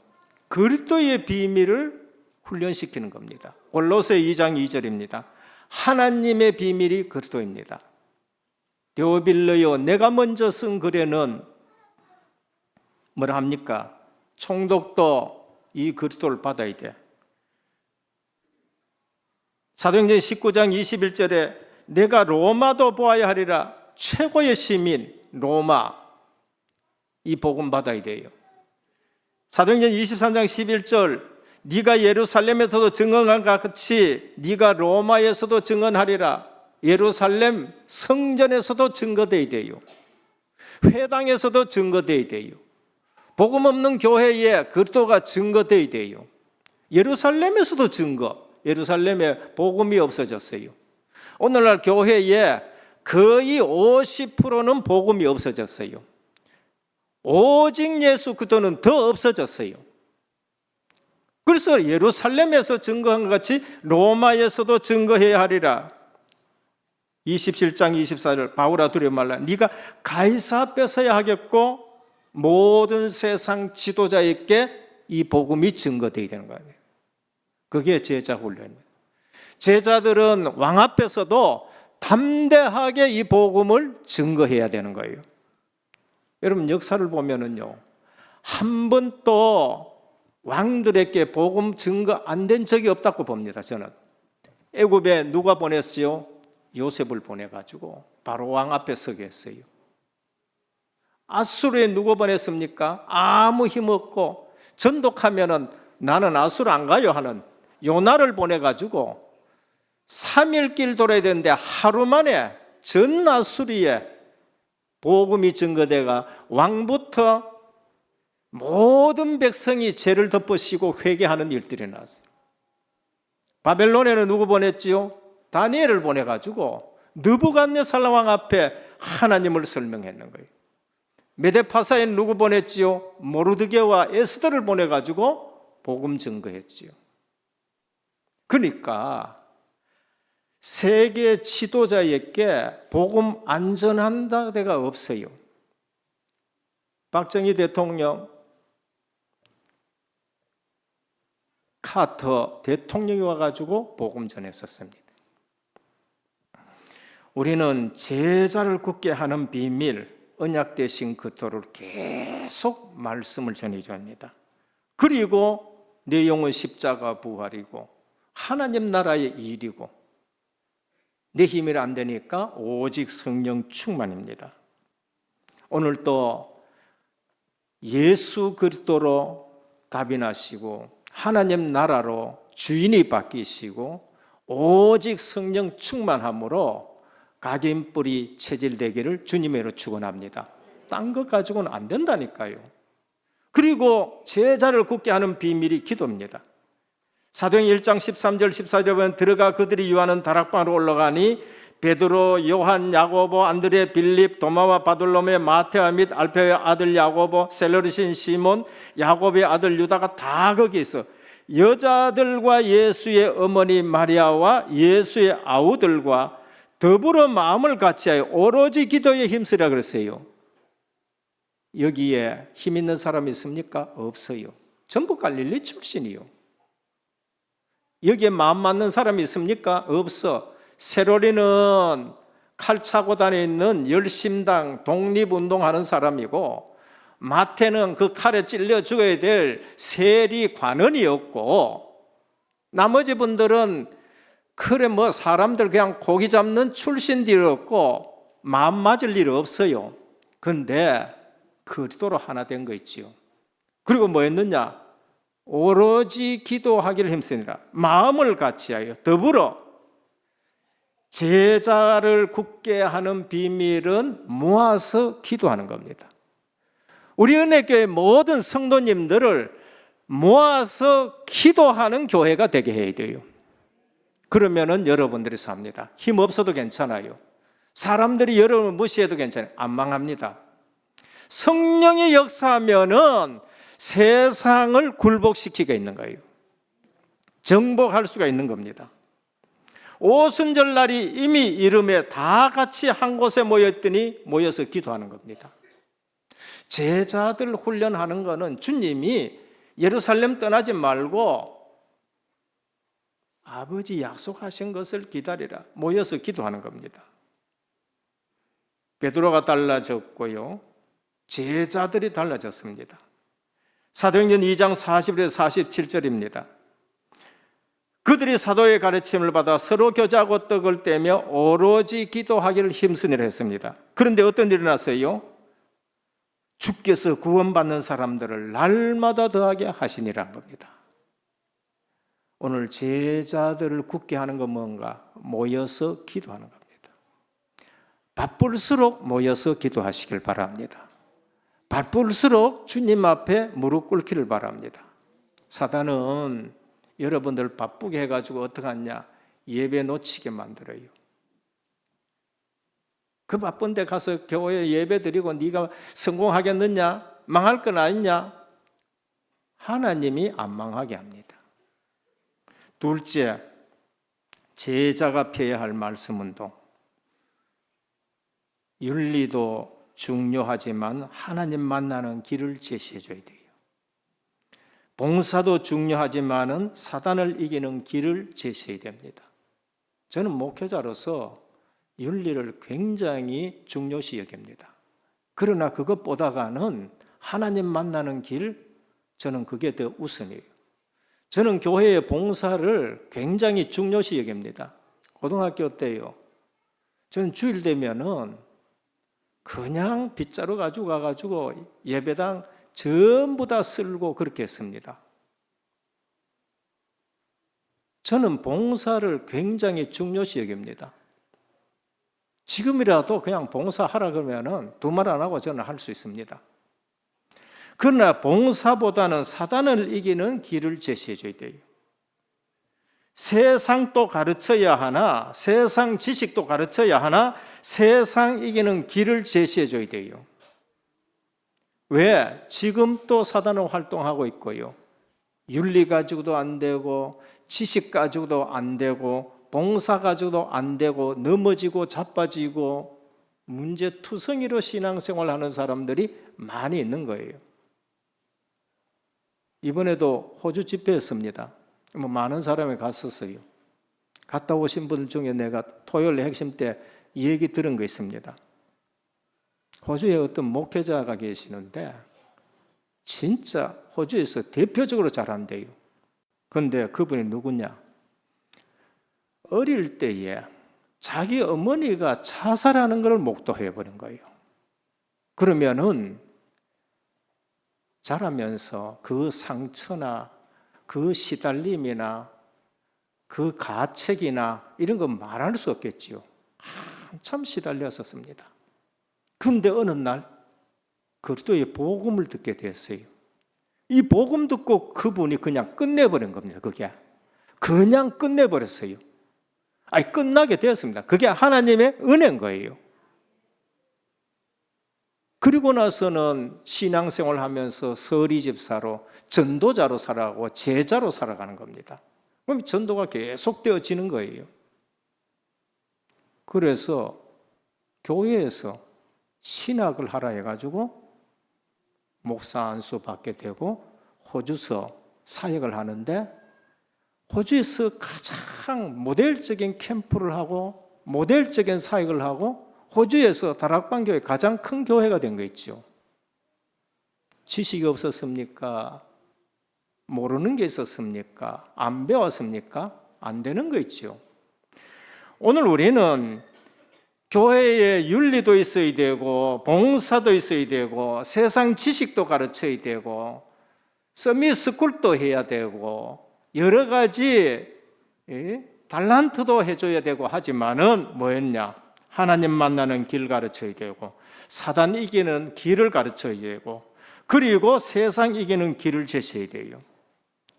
그리스도의 비밀을 훈련시키는 겁니다. 골로새 2장 2절입니다. 하나님의 비밀이 그리스도입니다. 데오빌러요, 내가 먼저 쓴 글에는 뭐라 합니까? 총독도 이 그리스도를 받아야 돼. 사도행전 19장 21절에 내가 로마도 보아야 하리라. 최고의 시민 로마, 이 복음 받아야 돼요. 사도행전 23장 11절 네가 예루살렘에서도 증언한 것 같이 네가 로마에서도 증언하리라. 예루살렘 성전에서도 증거돼야 돼요. 회당에서도 증거돼야 돼요. 복음 없는 교회에 그리스도가 증거돼야 돼요. 예루살렘에서도 증거. 예루살렘에 복음이 없어졌어요. 오늘날 교회에 거의 50%는 복음이 없어졌어요. 오직 예수 그리스도는 더 없어졌어요. 그래서 예루살렘에서 증거한 것 같이 로마에서도 증거해야 하리라. 27장 24절 바울아 두려워 말라. 네가 가이사 앞에 서야 하겠고 모든 세상 지도자에게 이 복음이 증거되어야 되는 거예요. 그게 제자 훈련입니다. 제자들은 왕 앞에서도 담대하게 이 복음을 증거해야 되는 거예요. 여러분 역사를 보면은요, 한 번도 왕들에게 복음 증거 안 된 적이 없다고 봅니다. 저는 애굽에 누가 보냈어요? 요셉을 보내가지고 바로 왕 앞에 서게 했어요. 아수르에 누구 보냈습니까? 아무 힘 없고 전독하면은 나는 아수르 안 가요 하는 요나를 보내가지고 3일 길 돌아야 되는데 하루 만에 전 아수리에 복음이 증거되가 왕부터 모든 백성이 죄를 덮으시고 회개하는 일들이 나왔어요. 바벨론에는 누구 보냈지요? 다니엘을 보내가지고 느부갓네살 왕 앞에 하나님을 설명했는 거예요. 메데파사에는 누구 보냈지요? 모르드게와 에스더를 보내가지고 복음 증거했지요. 그러니까 세계 지도자에게 복음 안전한 데가 없어요. 박정희 대통령, 카터 대통령이 와가지고 복음 전했었습니다. 우리는 제자를 굳게 하는 비밀, 언약 되신 그토를 계속 말씀을 전해줍니다. 그리고 내용은 십자가 부활이고 하나님 나라의 일이고 내 힘이 안 되니까 오직 성령 충만입니다. 오늘 또 예수 그리스도로 답인하시고 하나님 나라로 주인이 바뀌시고 오직 성령 충만함으로 각인뿌리 체질되기를 주님으로 축원합니다. 딴 것 가지고는 안 된다니까요. 그리고 제자를 굳게 하는 비밀이 기도입니다. 사도행 1장 13절 14절에 보면 들어가 그들이 유하는 다락방으로 올라가니 베드로, 요한, 야고보, 안드레, 빌립, 도마와 바돌로메, 마테아 및 알페의 아들 야고보, 셀러리신 시몬, 야고보의 아들 유다가 다 거기 있어. 여자들과 예수의 어머니 마리아와 예수의 아우들과 더불어 마음을 같이하여 오로지 기도에 힘쓰라 그랬어요. 여기에 힘 있는 사람이 있습니까? 없어요. 전부 갈릴리 출신이요. 여기에 마음 맞는 사람이 있습니까? 없어. 세로리는 칼 차고 다니는 열심당 독립운동하는 사람이고 마태는 그 칼에 찔려 죽어야 될 세리 관원이었고 나머지 분들은 그래 뭐 사람들 그냥 고기 잡는 출신들이었고 마음 맞을 일 없어요. 근데 그리스도로 하나 된 거 있지요. 그리고 뭐 했느냐? 오로지 기도하기를 힘쓰니라. 마음을 같이하여 더불어 제자를 굳게 하는 비밀은 모아서 기도하는 겁니다. 우리 은혜교회 모든 성도님들을 모아서 기도하는 교회가 되게 해야 돼요. 그러면은 여러분들이 삽니다. 힘 없어도 괜찮아요. 사람들이 여러분을 무시해도 괜찮아요. 안 망합니다. 성령이 역사하면은 세상을 굴복시키게 있는 거예요. 정복할 수가 있는 겁니다. 오순절 날이 이미 이름에 다 같이 한 곳에 모여서 기도하는 겁니다. 제자들 훈련하는 거는 주님이 예루살렘 떠나지 말고 아버지 약속하신 것을 기다리라. 모여서 기도하는 겁니다. 베드로가 달라졌고요. 제자들이 달라졌습니다. 사도행전 2장 40에서 47절입니다. 그들이 사도의 가르침을 받아 서로 교제하고 떡을 떼며 오로지 기도하기를 힘쓰니라 했습니다. 그런데 어떤 일이 났어요? 주께서 구원받는 사람들을 날마다 더하게 하시니라는 겁니다. 오늘 제자들을 굳게 하는 건 뭔가? 모여서 기도하는 겁니다. 바쁠수록 모여서 기도하시길 바랍니다. 바쁠수록 주님 앞에 무릎 꿇기를 바랍니다. 사단은 여러분들 바쁘게 해가지고 어떡하냐? 예배 놓치게 만들어요. 그 바쁜 데 가서 교회 예배 드리고 네가 성공하겠느냐? 망할 건 아니냐? 하나님이 안 망하게 합니다. 둘째, 제자가 펴야 할 말씀운동. 윤리도 중요하지만 하나님 만나는 길을 제시해 줘야 돼요. 봉사도 중요하지만은 사단을 이기는 길을 제시해야 됩니다. 저는 목회자로서 윤리를 굉장히 중요시 여깁니다. 그러나 그것보다가는 하나님 만나는 길, 저는 그게 더 우선이에요. 저는 교회의 봉사를 굉장히 중요시 여깁니다. 고등학교 때요. 저는 주일 되면은 그냥 빗자루 가지고 가가지고 예배당 전부 다 쓸고 그렇게 했습니다. 저는 봉사를 굉장히 중요시 여깁니다. 지금이라도 그냥 봉사하라 그러면은 두 말 안 하고 저는 할 수 있습니다. 그러나 봉사보다는 사단을 이기는 길을 제시해 줘야 돼요. 세상도 가르쳐야 하나, 세상 지식도 가르쳐야 하나, 세상 이기는 길을 제시해 줘야 돼요. 왜? 지금 또 사단은 활동하고 있고요. 윤리 가지고도 안 되고, 지식 가지고도 안 되고, 봉사 가지고도 안 되고, 넘어지고 자빠지고 문제투성이로 신앙생활하는 사람들이 많이 있는 거예요. 이번에도 호주 집회였습니다. 많은 사람이 갔었어요. 갔다 오신 분 중에 내가 토요일 핵심 때 얘기 들은 거 있습니다. 호주에 어떤 목회자가 계시는데 진짜 호주에서 대표적으로 잘한대요. 그런데 그분이 누구냐? 어릴 때에 자기 어머니가 자살하는 걸 목도해버린 거예요. 그러면은 자라면서 그 상처나 그 시달림이나 그 가책이나 이런 건 말할 수 없겠지요. 한참 시달렸었습니다. 그런데 어느 날 그리스도의 복음을 듣게 됐어요. 이 복음 듣고 그분이 그냥 끝내버린 겁니다. 그게 그냥 끝내버렸어요. 아니 끝나게 되었습니다. 그게 하나님의 은혜인 거예요. 그리고 나서는 신앙생활 하면서 서리 집사로 전도자로 살아가고 제자로 살아가는 겁니다. 그럼 전도가 계속 되어지는 거예요. 그래서 교회에서 신학을 하라 해가지고 목사 안수 받게 되고 호주서 사역을 하는데 호주에서 가장 모델적인 캠프를 하고 모델적인 사역을 하고 호주에서 다락방 교회 가장 큰 교회가 된 거 있죠. 지식이 없었습니까? 모르는 게 있었습니까? 안 배웠습니까? 안 되는 거 있죠. 오늘 우리는 교회에 윤리도 있어야 되고 봉사도 있어야 되고 세상 지식도 가르쳐야 되고 서밋스쿨도 해야 되고 여러 가지 달란트도 해줘야 되고 하지만은 뭐였냐? 하나님 만나는 길 가르쳐야 되고 사단 이기는 길을 가르쳐야 되고 그리고 세상 이기는 길을 제시해야 돼요.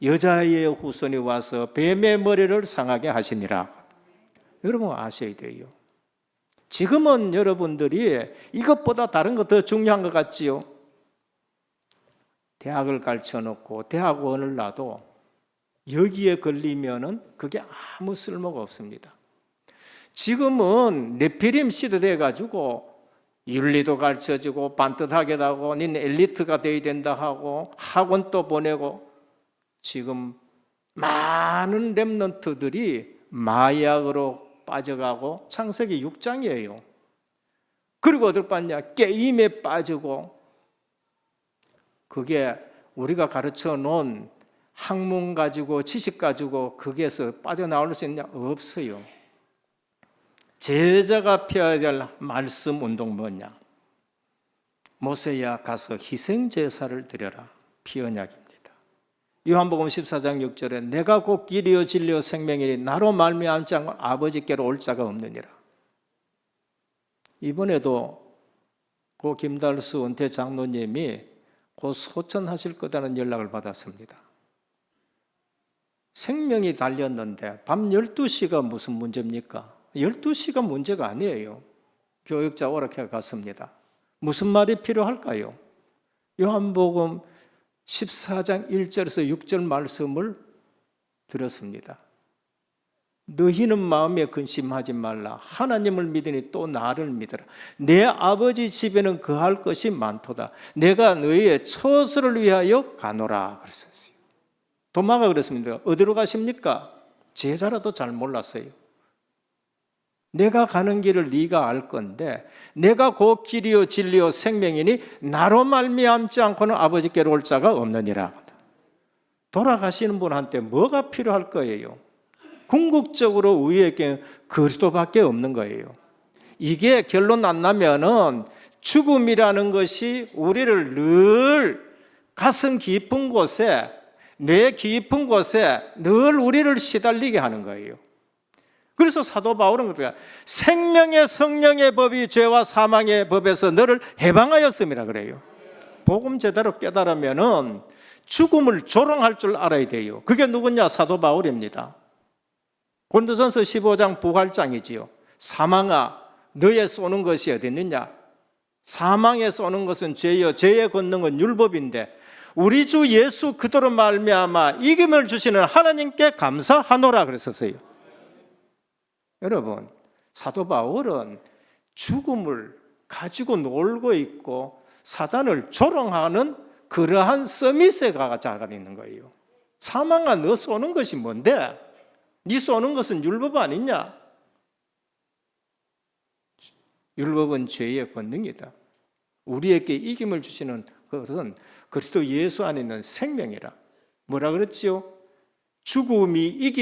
여자의 후손이 와서 뱀의 머리를 상하게 하시니라. 여러분 아셔야 돼요. 지금은 여러분들이 이것보다 다른 거 더 중요한 것 같지요? 대학을 가르쳐놓고 대학원을 놔도 여기에 걸리면은 그게 아무 쓸모가 없습니다. 지금은 네피림 시대 돼가지고 윤리도 가르쳐주고 반듯하게 하고 니는 엘리트가 돼야 된다 하고 학원도 보내고 지금 많은 렘넌트들이 마약으로 빠져가고 창세기 6장이에요. 그리고 어딜 빠졌냐? 게임에 빠지고 그게 우리가 가르쳐 놓은 학문 가지고 지식 가지고 거기에서 빠져나올 수 있냐? 없어요. 제자가 피해야 될 말씀 운동 뭐냐? 모세야 가서 희생 제사를 드려라. 피언약입니다. 요한복음 14장 6절에 내가 곧 길이요 진리요 생명이니 나로 말미암지 않고 아버지께로 올 자가 없느니라. 이번에도 고 김달수 은퇴 장로님이 곧 소천하실 거다는 연락을 받았습니다. 생명이 달렸는데 밤 12시가 무슨 문제입니까? 12시가 문제가 아니에요. 교육자 오락회 갔습니다. 무슨 말이 필요할까요? 요한복음 14장 1절에서 6절 말씀을 들었습니다. 너희는 마음에 근심하지 말라. 하나님을 믿으니 또 나를 믿으라. 내 아버지 집에는 거할 것이 많도다. 내가 너희의 처소를 위하여 가노라 그랬어요. 도마가 그랬습니다. 어디로 가십니까? 제자라도 잘 몰랐어요. 내가 가는 길을 네가 알 건데 내가 곧 길이요 진리요 생명이니 나로 말미암지 않고는 아버지께로 올 자가 없느니라. 돌아가시는 분한테 뭐가 필요할 거예요? 궁극적으로 우리에게 그리스도밖에 없는 거예요. 이게 결론 안 나면은 죽음이라는 것이 우리를 늘 가슴 깊은 곳에, 뇌 깊은 곳에 늘 우리를 시달리게 하는 거예요. 그래서 사도 바울은 그래요. 생명의 성령의 법이 죄와 사망의 법에서 너를 해방하였음이라 그래요. 복음 제대로 깨달으면은 죽음을 조롱할 줄 알아야 돼요. 그게 누구냐? 사도 바울입니다. 고린도전서 15장 부활장이지요. 사망아, 너의 쏘는 것이 어디 있느냐? 사망에 쏘는 것은 죄요, 죄의 권능은 율법인데 우리 주 예수 그리스도로 말미암아 이김을 주시는 하나님께 감사하노라 그랬었어요. 여러분, 사도 바울은 죽음을 가지고 놀고 있고 사단을 조롱하는 그러한 서밋에 가가 있는 거예요. 사망아, 너 쏘는 것이 뭔데? 네 쏘는 것은 율법 아니냐? 율법은 죄의 권능이다. 우리에게 이김을 주시는 것은 그리스도 예수 안에 있는 생명이라. 뭐라 그랬지요? 죽음이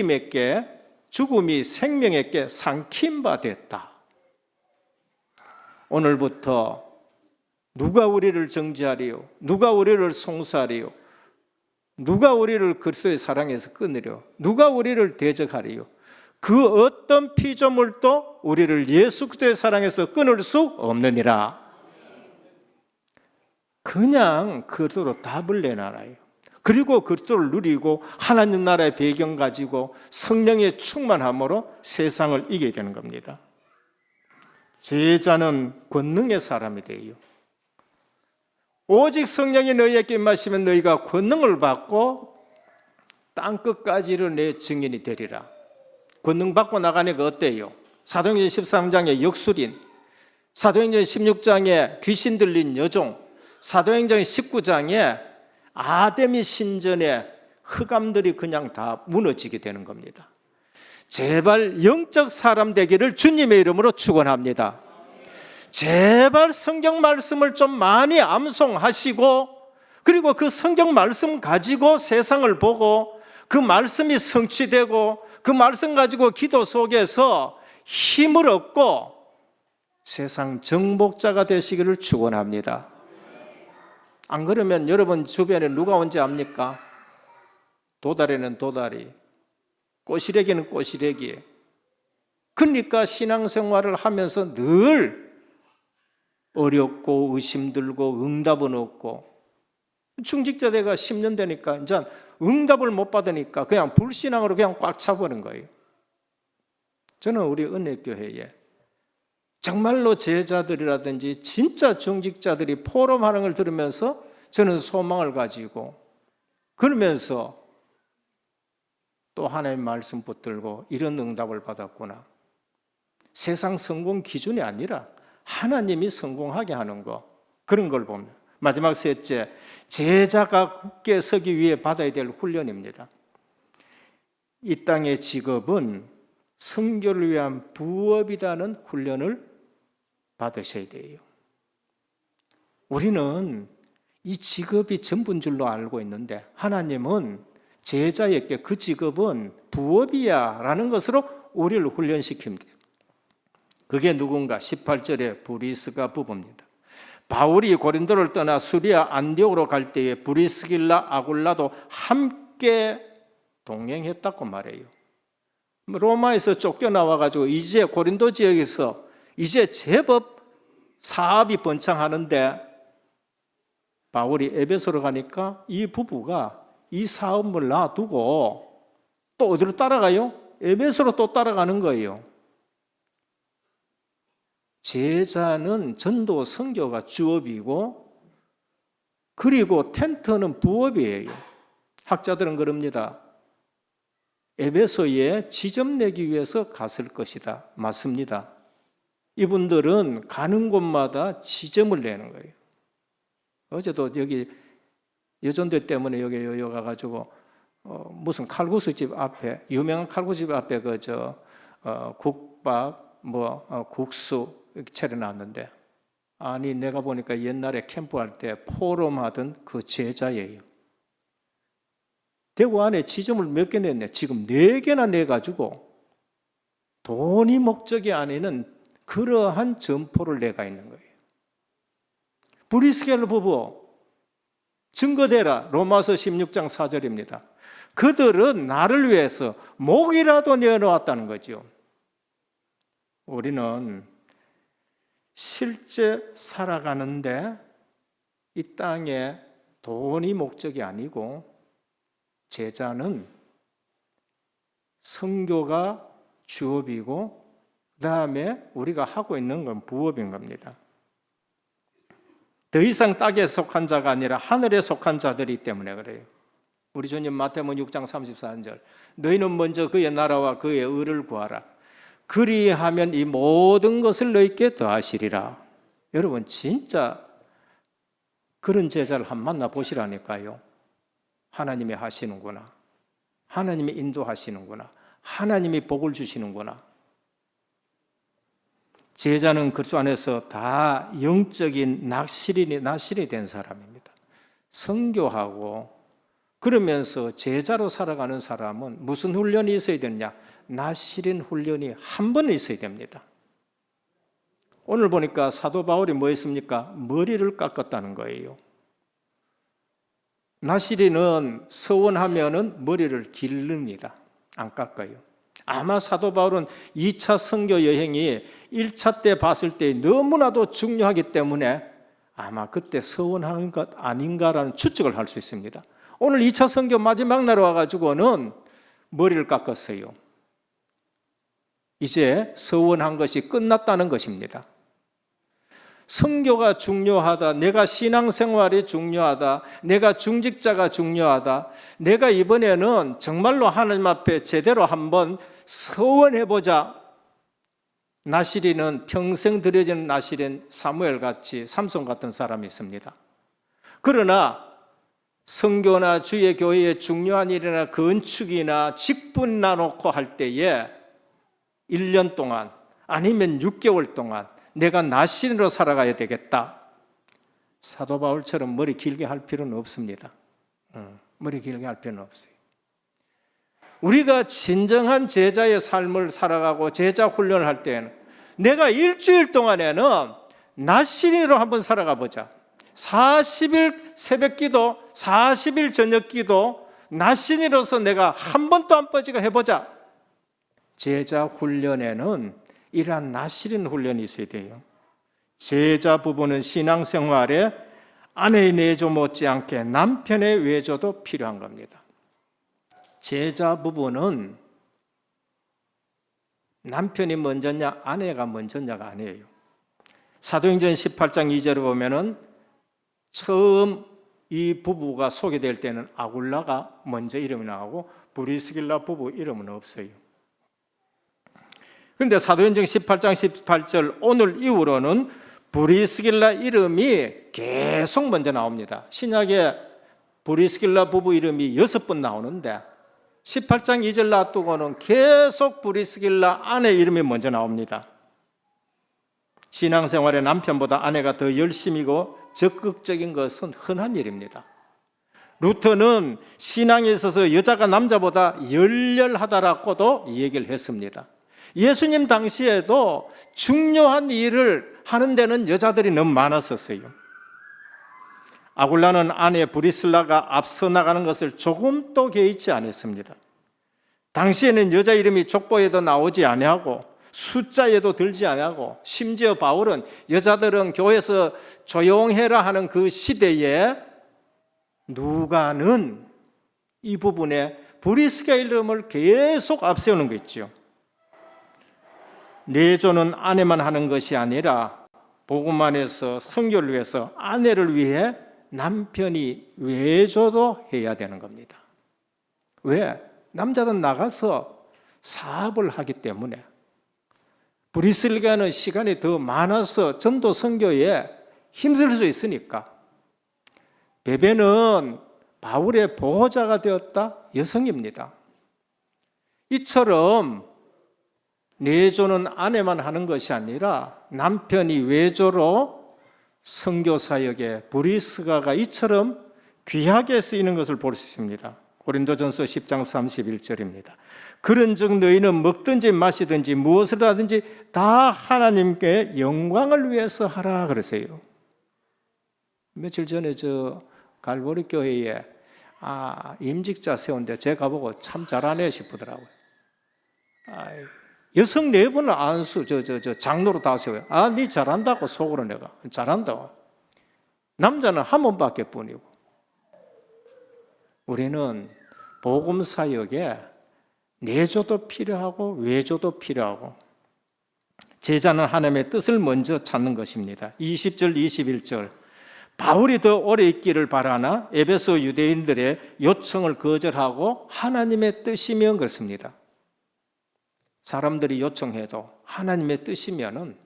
죽음이 생명에게 삼킨 바 됐다. 오늘부터 누가 우리를 정죄하리요? 누가 우리를 송수하리요? 누가 우리를 그리스도의 사랑에서 끊으려? 누가 우리를 대적하리요? 그 어떤 피조물도 우리를 예수 그리스도의 사랑에서 끊을 수 없느니라. 그냥 그리스도로 답을 내놔라요. 그리고 그리스도를 누리고 하나님 나라의 배경 가지고 성령의 충만함으로 세상을 이기게 되는 겁니다. 제자는 권능의 사람이 돼요. 오직 성령이 너희에게 임하시면 너희가 권능을 받고 땅끝까지로 내 증인이 되리라. 권능 받고 나가니까 어때요? 사도행전 13장의 역술인, 사도행전 16장에 귀신 들린 여종, 사도행전 19장에 아데미 신전의 흑암들이 그냥 다 무너지게 되는 겁니다. 제발 영적 사람 되기를 주님의 이름으로 축원합니다. 제발 성경 말씀을 좀 많이 암송하시고 그리고 그 성경 말씀 가지고 세상을 보고 그 말씀이 성취되고 그 말씀 가지고 기도 속에서 힘을 얻고 세상 정복자가 되시기를 축원합니다. 안 그러면 여러분 주변에 누가 온지 압니까? 도다리는 도다리, 꼬시래기는 꼬시래기. 그러니까 신앙생활을 하면서 늘 어렵고 의심들고 응답은 없고 중직자 대가 10년 되니까 이제 응답을 못 받으니까 그냥 불신앙으로 그냥 꽉 차버린 거예요. 저는 우리 은혜교회에 정말로 제자들이라든지 진짜 중직자들이 포럼하는 걸 들으면서 저는 소망을 가지고 그러면서 또 하나님의 말씀 붙들고 이런 응답을 받았구나. 세상 성공 기준이 아니라 하나님이 성공하게 하는 거, 그런 걸 봅니다. 마지막 셋째, 제자가 굳게 서기 위해 받아야 될 훈련입니다. 이 땅의 직업은 선교를 위한 부업이라는 훈련을 받으셔야 돼요. 우리는 이 직업이 전부인 줄로 알고 있는데 하나님은 제자에게 그 직업은 부업이야 라는 것으로 우리를 훈련시킵니다. 그게 누군가? 18절에 브리스가 부부입니다. 바울이 고린도를 떠나 수리아 안디옥으로 갈 때에 브리스길라 아굴라도 함께 동행했다고 말해요. 로마에서 쫓겨나와가지고 이제 고린도 지역에서 이제 제법 사업이 번창하는데 바울이 에베소로 가니까 이 부부가 이 사업을 놔두고 또 어디로 따라가요? 에베소로 또 따라가는 거예요. 제자는 전도 선교가 주업이고 그리고 텐트는 부업이에요. 학자들은 그럽니다. 에베소에 지점 내기 위해서 갔을 것이다. 맞습니다. 이분들은 가는 곳마다 지점을 내는 거예요. 어제도 여기 여전대 때문에 여기 가가지고 무슨 칼국수집 앞에 유명한 칼국수집 앞에 국밥 국수 이렇게 차려놨는데 아니 내가 보니까 옛날에 캠프할 때 포럼하던 그 제자예요. 대구 안에 지점을 몇 개 냈네. 지금 4개나 내가지고 돈이 목적이 아니는 그러한 점포를 내가 있는 거예요. 브리스겔 부부 증거되라. 로마서 16장 4절입니다. 그들은 나를 위해서 목이라도 내어놓았다는 거죠. 우리는 실제 살아가는데 이 땅에 돈이 목적이 아니고 제자는 선교가 주업이고 그다음에 우리가 하고 있는 건 부업인 겁니다. 더 이상 땅에 속한 자가 아니라 하늘에 속한 자들이기 때문에 그래요. 우리 주님 마태복음 6장 34절 너희는 먼저 그의 나라와 그의 의를 구하라. 그리하면 이 모든 것을 너희께 더하시리라. 여러분 진짜 그런 제자를 한번 만나보시라니까요. 하나님이 하시는구나. 하나님이 인도하시는구나. 하나님이 복을 주시는구나. 제자는 그리스도 안에서 다 영적인 나실이 된 사람입니다. 선교하고 그러면서 제자로 살아가는 사람은 무슨 훈련이 있어야 되느냐? 나실인 훈련이 한 번 있어야 됩니다. 오늘 보니까 사도 바울이 뭐 했습니까? 머리를 깎았다는 거예요. 나실인은 서원하면은 머리를 기릅니다. 안 깎아요. 아마 사도 바울은 2차 선교 여행이 1차 때 봤을 때 너무나도 중요하기 때문에 아마 그때 서원한 것 아닌가라는 추측을 할 수 있습니다. 오늘 2차 선교 마지막 날 와가지고는 머리를 깎았어요. 이제 서원한 것이 끝났다는 것입니다. 선교가 중요하다. 내가 신앙생활이 중요하다. 내가 중직자가 중요하다. 내가 이번에는 정말로 하나님 앞에 제대로 한번 서원해보자. 나실인은 평생 들여지는 나실인 사무엘같이 삼손 같은 사람이 있습니다. 그러나 선교나 주의 교회의 중요한 일이나 건축이나 직분 나놓고 할 때에 1년 동안 아니면 6개월 동안 내가 나실인으로 살아가야 되겠다. 사도 바울처럼 머리 길게 할 필요는 없습니다. 머리 길게 할 필요는 없어요. 우리가 진정한 제자의 삶을 살아가고 제자 훈련을 할 때는 내가 일주일 동안에는 나실인으로 한번 살아가 보자. 40일 새벽 기도, 40일 저녁 기도, 나실인으로서 내가 한 번도 안 빠지고 해보자. 제자 훈련에는 이러한 나실인 훈련이 있어야 돼요. 제자 부부는 신앙생활에 아내의 내조 못지않게 남편의 외조도 필요한 겁니다. 제자 부부는 남편이 먼저냐 아내가 먼저냐가 아니에요. 사도행전 18장 2절을 보면은 처음 이 부부가 소개될 때는 아굴라가 먼저 이름이 나오고 브리스길라 부부 이름은 없어요. 그런데 사도행전 18장 18절 오늘 이후로는 브리스길라 이름이 계속 먼저 나옵니다. 신약에 브리스길라 부부 이름이 6번 나오는데 18장 2절 놔두고는 계속 브리스길라 아내 이름이 먼저 나옵니다. 신앙생활에 남편보다 아내가 더 열심이고 적극적인 것은 흔한 일입니다. 루터는 신앙에 있어서 여자가 남자보다 열렬하다라고도 얘기를 했습니다. 예수님 당시에도 중요한 일을 하는 데는 여자들이 너무 많았었어요. 아굴라는 아내 브리슬라가 앞서 나가는 것을 조금도 개의치 않았습니다. 당시에는 여자 이름이 족보에도 나오지 아니하고 숫자에도 들지 아니하고 심지어 바울은 여자들은 교회에서 조용해라 하는 그 시대에 누가는 이 부분에 브리스가 이름을 계속 앞세우는 거 있죠. 내조는 아내만 하는 것이 아니라 복음 안에서 선교를 위해서 아내를 위해 남편이 외조도 해야 되는 겁니다. 왜? 남자는 나가서 사업을 하기 때문에 브리스가는 시간이 더 많아서 전도 선교에 힘쓸 수 있으니까. 베베는 바울의 보호자가 되었다? 여성입니다. 이처럼 내조는 아내만 하는 것이 아니라 남편이 외조로 선교사역에 브리스가가 이처럼 귀하게 쓰이는 것을 볼 수 있습니다. 고린도전서 10장 31절입니다. 그런즉 너희는 먹든지 마시든지 무엇을 하든지 다 하나님께 영광을 위해서 하라 그러세요. 며칠 전에 저 갈보리 교회에 임직자 세운데 제가 보고 참 잘하네 싶더라고요. 여성 4분을 안수 장로로 다 세워요. 네 잘한다고 속으로 내가 잘한다고. 남자는 한 번밖에 뿐이고. 우리는 복음 사역에 내조도 필요하고 외조도 필요하고 제자는 하나님의 뜻을 먼저 찾는 것입니다. 20절 21절 바울이 더 오래 있기를 바라나 에베소 유대인들의 요청을 거절하고 하나님의 뜻이면 그렇습니다. 사람들이 요청해도 하나님의 뜻이면은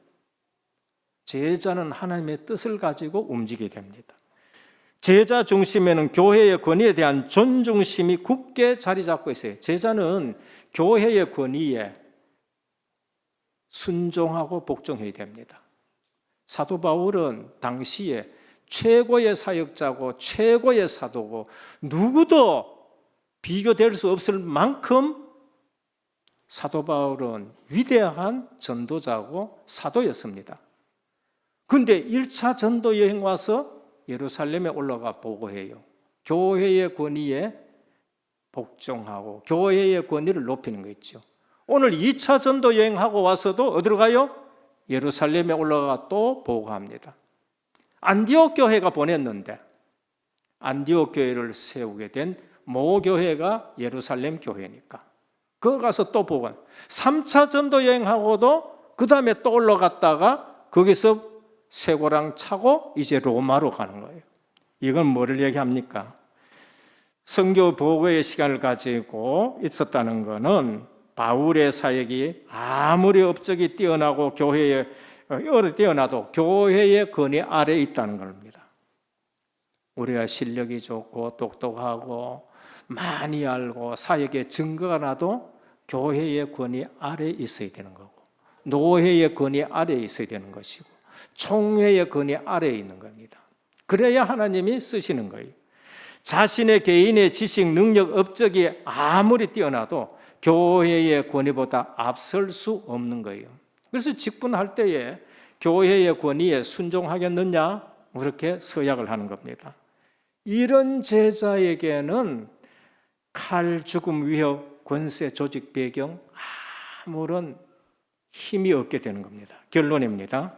제자는 하나님의 뜻을 가지고 움직이게 됩니다. 제자 중심에는 교회의 권위에 대한 존중심이 굳게 자리 잡고 있어요. 제자는 교회의 권위에 순종하고 복종해야 됩니다. 사도 바울은 당시에 최고의 사역자고 최고의 사도고 누구도 비교될 수 없을 만큼 사도 바울은 위대한 전도자고 사도였습니다. 그런데 1차 전도 여행 와서 예루살렘에 올라가 보고해요. 교회의 권위에 복종하고 교회의 권위를 높이는 거 있죠. 오늘 2차 전도 여행하고 와서도 어디로 가요? 예루살렘에 올라가 또 보고합니다. 안디옥 교회가 보냈는데 안디옥 교회를 세우게 된 모교회가 예루살렘 교회니까 거기 가서 또 보고 3차 전도 여행하고도 그 다음에 또 올라갔다가 거기서 쇠고랑 차고 이제 로마로 가는 거예요. 이건 뭐를 얘기합니까? 선교 보고의 시간을 가지고 있었다는 것은 바울의 사역이 아무리 업적이 뛰어나고 교회에 뛰어나도 교회의 권위 아래에 있다는 겁니다. 우리가 실력이 좋고 똑똑하고 많이 알고 사역의 증거가 나도 교회의 권위 아래에 있어야 되는 거고 노회의 권위 아래에 있어야 되는 것이고 총회의 권위 아래에 있는 겁니다. 그래야 하나님이 쓰시는 거예요. 자신의 개인의 지식, 능력, 업적이 아무리 뛰어나도 교회의 권위보다 앞설 수 없는 거예요. 그래서 직분할 때에 교회의 권위에 순종하겠느냐? 그렇게 서약을 하는 겁니다. 이런 제자에게는 칼, 죽음, 위협, 권세, 조직, 배경 아무런 힘이 없게 되는 겁니다. 결론입니다.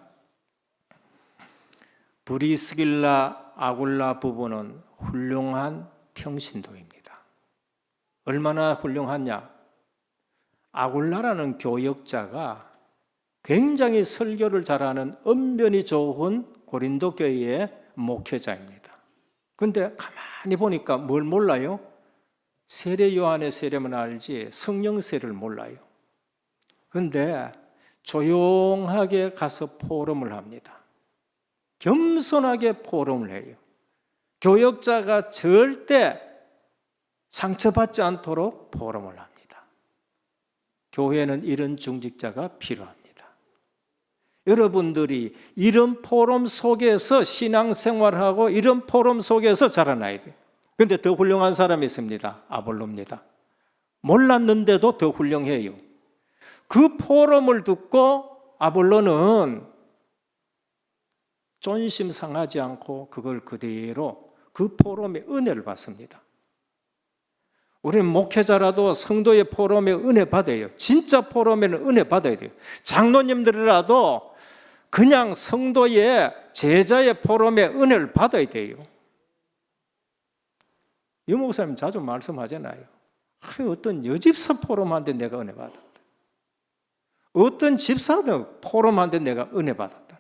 브리스길라, 아굴라 부부는 훌륭한 평신도입니다. 얼마나 훌륭하냐? 아굴라라는 교역자가 굉장히 설교를 잘하는 언변이 좋은 고린도 교회의 목회자입니다. 그런데 가만히 보니까 뭘 몰라요? 세례 요한의 세례만 알지 성령 세례를 몰라요. 그런데 조용하게 가서 포럼을 합니다. 겸손하게 포럼을 해요. 교역자가 절대 상처받지 않도록 포럼을 합니다. 교회는 이런 중직자가 필요합니다. 여러분들이 이런 포럼 속에서 신앙생활하고 이런 포럼 속에서 자라나야 돼요. 그런데 더 훌륭한 사람이 있습니다. 아볼로입니다. 몰랐는데도 더 훌륭해요. 그 포럼을 듣고 아볼로는 존심 상하지 않고 그걸 그대로 그 포럼의 은혜를 받습니다. 우리는 목회자라도 성도의 포럼에 은혜 받아요. 진짜 포럼에는 은혜 받아야 돼요. 장로님들이라도 그냥 성도의 제자의 포럼에 은혜를 받아야 돼요. 유 목사님 자주 말씀하잖아요. 어떤 여집사 포럼한테 내가 은혜 받았다. 어떤 집사들 포럼한테 내가 은혜 받았다.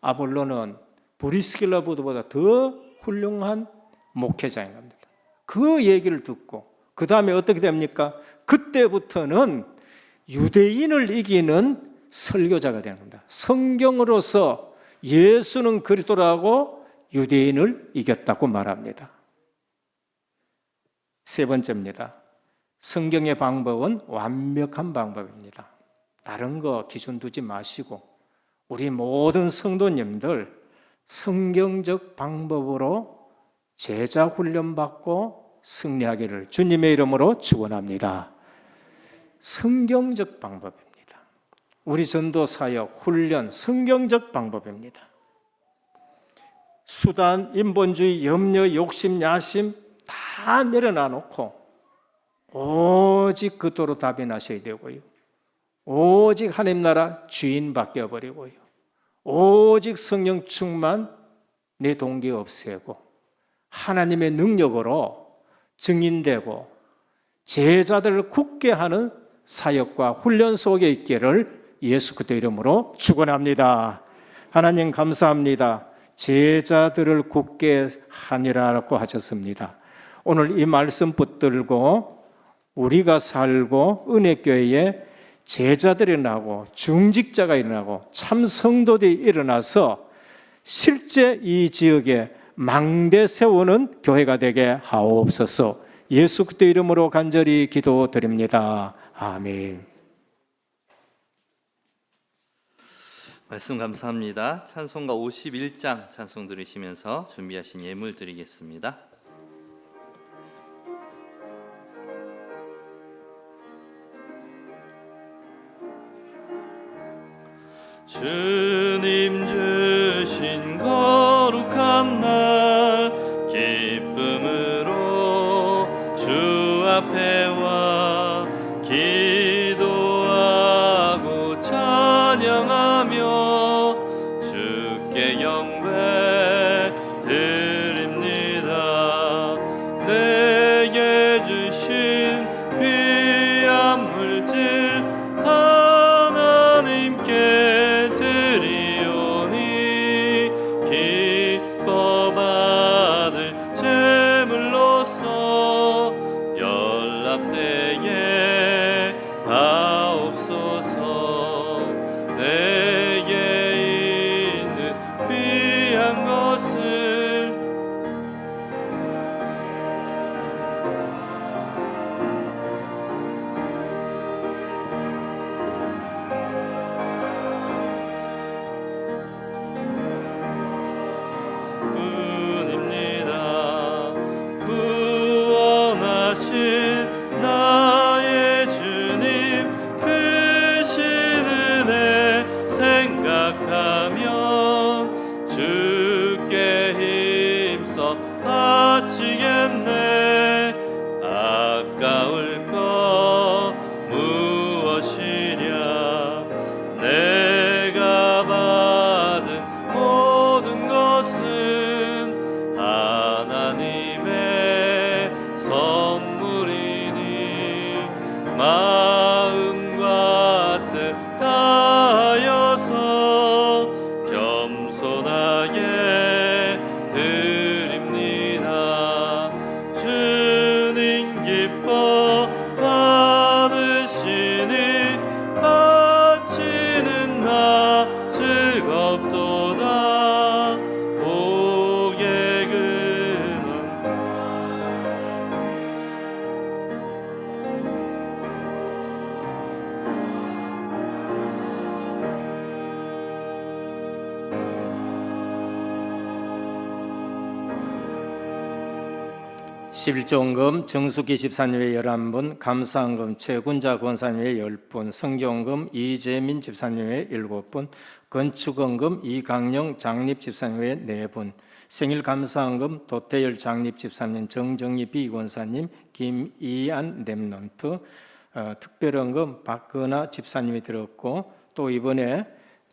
아볼로는 브리스길라보다 더 훌륭한 목회자인 겁니다. 그 얘기를 듣고 그 다음에 어떻게 됩니까? 그때부터는 유대인을 이기는 설교자가 되는 겁니다. 성경으로서 예수는 그리스도라고 유대인을 이겼다고 말합니다. 세 번째입니다. 성경의 방법은 완벽한 방법입니다. 다른 거 기준 두지 마시고 우리 모든 성도님들 성경적 방법으로 제자 훈련 받고 승리하기를 주님의 이름으로 축원합니다. 성경적 방법입니다. 우리 전도 사역 훈련 성경적 방법입니다. 수단, 인본주의, 염려, 욕심, 야심 다 내려놔 놓고 오직 그 도로 답변하셔야 되고요. 오직 하나님 나라 주인 바뀌어버리고요. 오직 성령 충만 내 동기 없애고 하나님의 능력으로 증인되고 제자들을 굳게 하는 사역과 훈련 속에 있기를 예수 그리스도 이름으로 축원합니다. 하나님 감사합니다. 제자들을 굳게 하니라고 하셨습니다. 오늘 이 말씀 붙들고 우리가 살고 은혜교회에 제자들이 일어나고 중직자가 일어나고 참 성도들이 일어나서 실제 이 지역에 망대 세우는 교회가 되게 하옵소서. 예수 그리스도 이름으로 간절히 기도드립니다. 아멘. 말씀 감사합니다. 찬송가 51장 찬송 들으시면서 준비하신 예물 드리겠습니다. 주님 주신 거룩한 날 기쁨으로 주 앞에 와 기도하고 찬양하며 주께 영광 드립니다. 내게 주신 귀한 물질 하나님께 드리오니 기뻐 받을 제물로서 연락되게 하옵소서. 내게 있는 귀한 것을 뿐입니다. 구원하신 나의 주님 크신 은혜 생각하면 주께 힘써 바치겠네. 아까울 것 무엇이랴. 내가 받은 모든 것은 하나님의 선물이니 마음과 뜻 다하여서 겸손하게 드립니다. 주님 기뻐 받으시니 바치는 나 즐겁도다. 복의 근원 십일조원금 정숙기 집사님의 11분, 감사헌금 최군자 권사님의 10분, 성경금 이재민 집사님의 7분, 건축헌금 이강영 장립 집사님의 4분, 생일 감사헌금 도태열 장립 집사님, 정정희 비권사님, 김이안 렘넌트, 특별헌금 박근아 집사님이 들었고, 또 이번에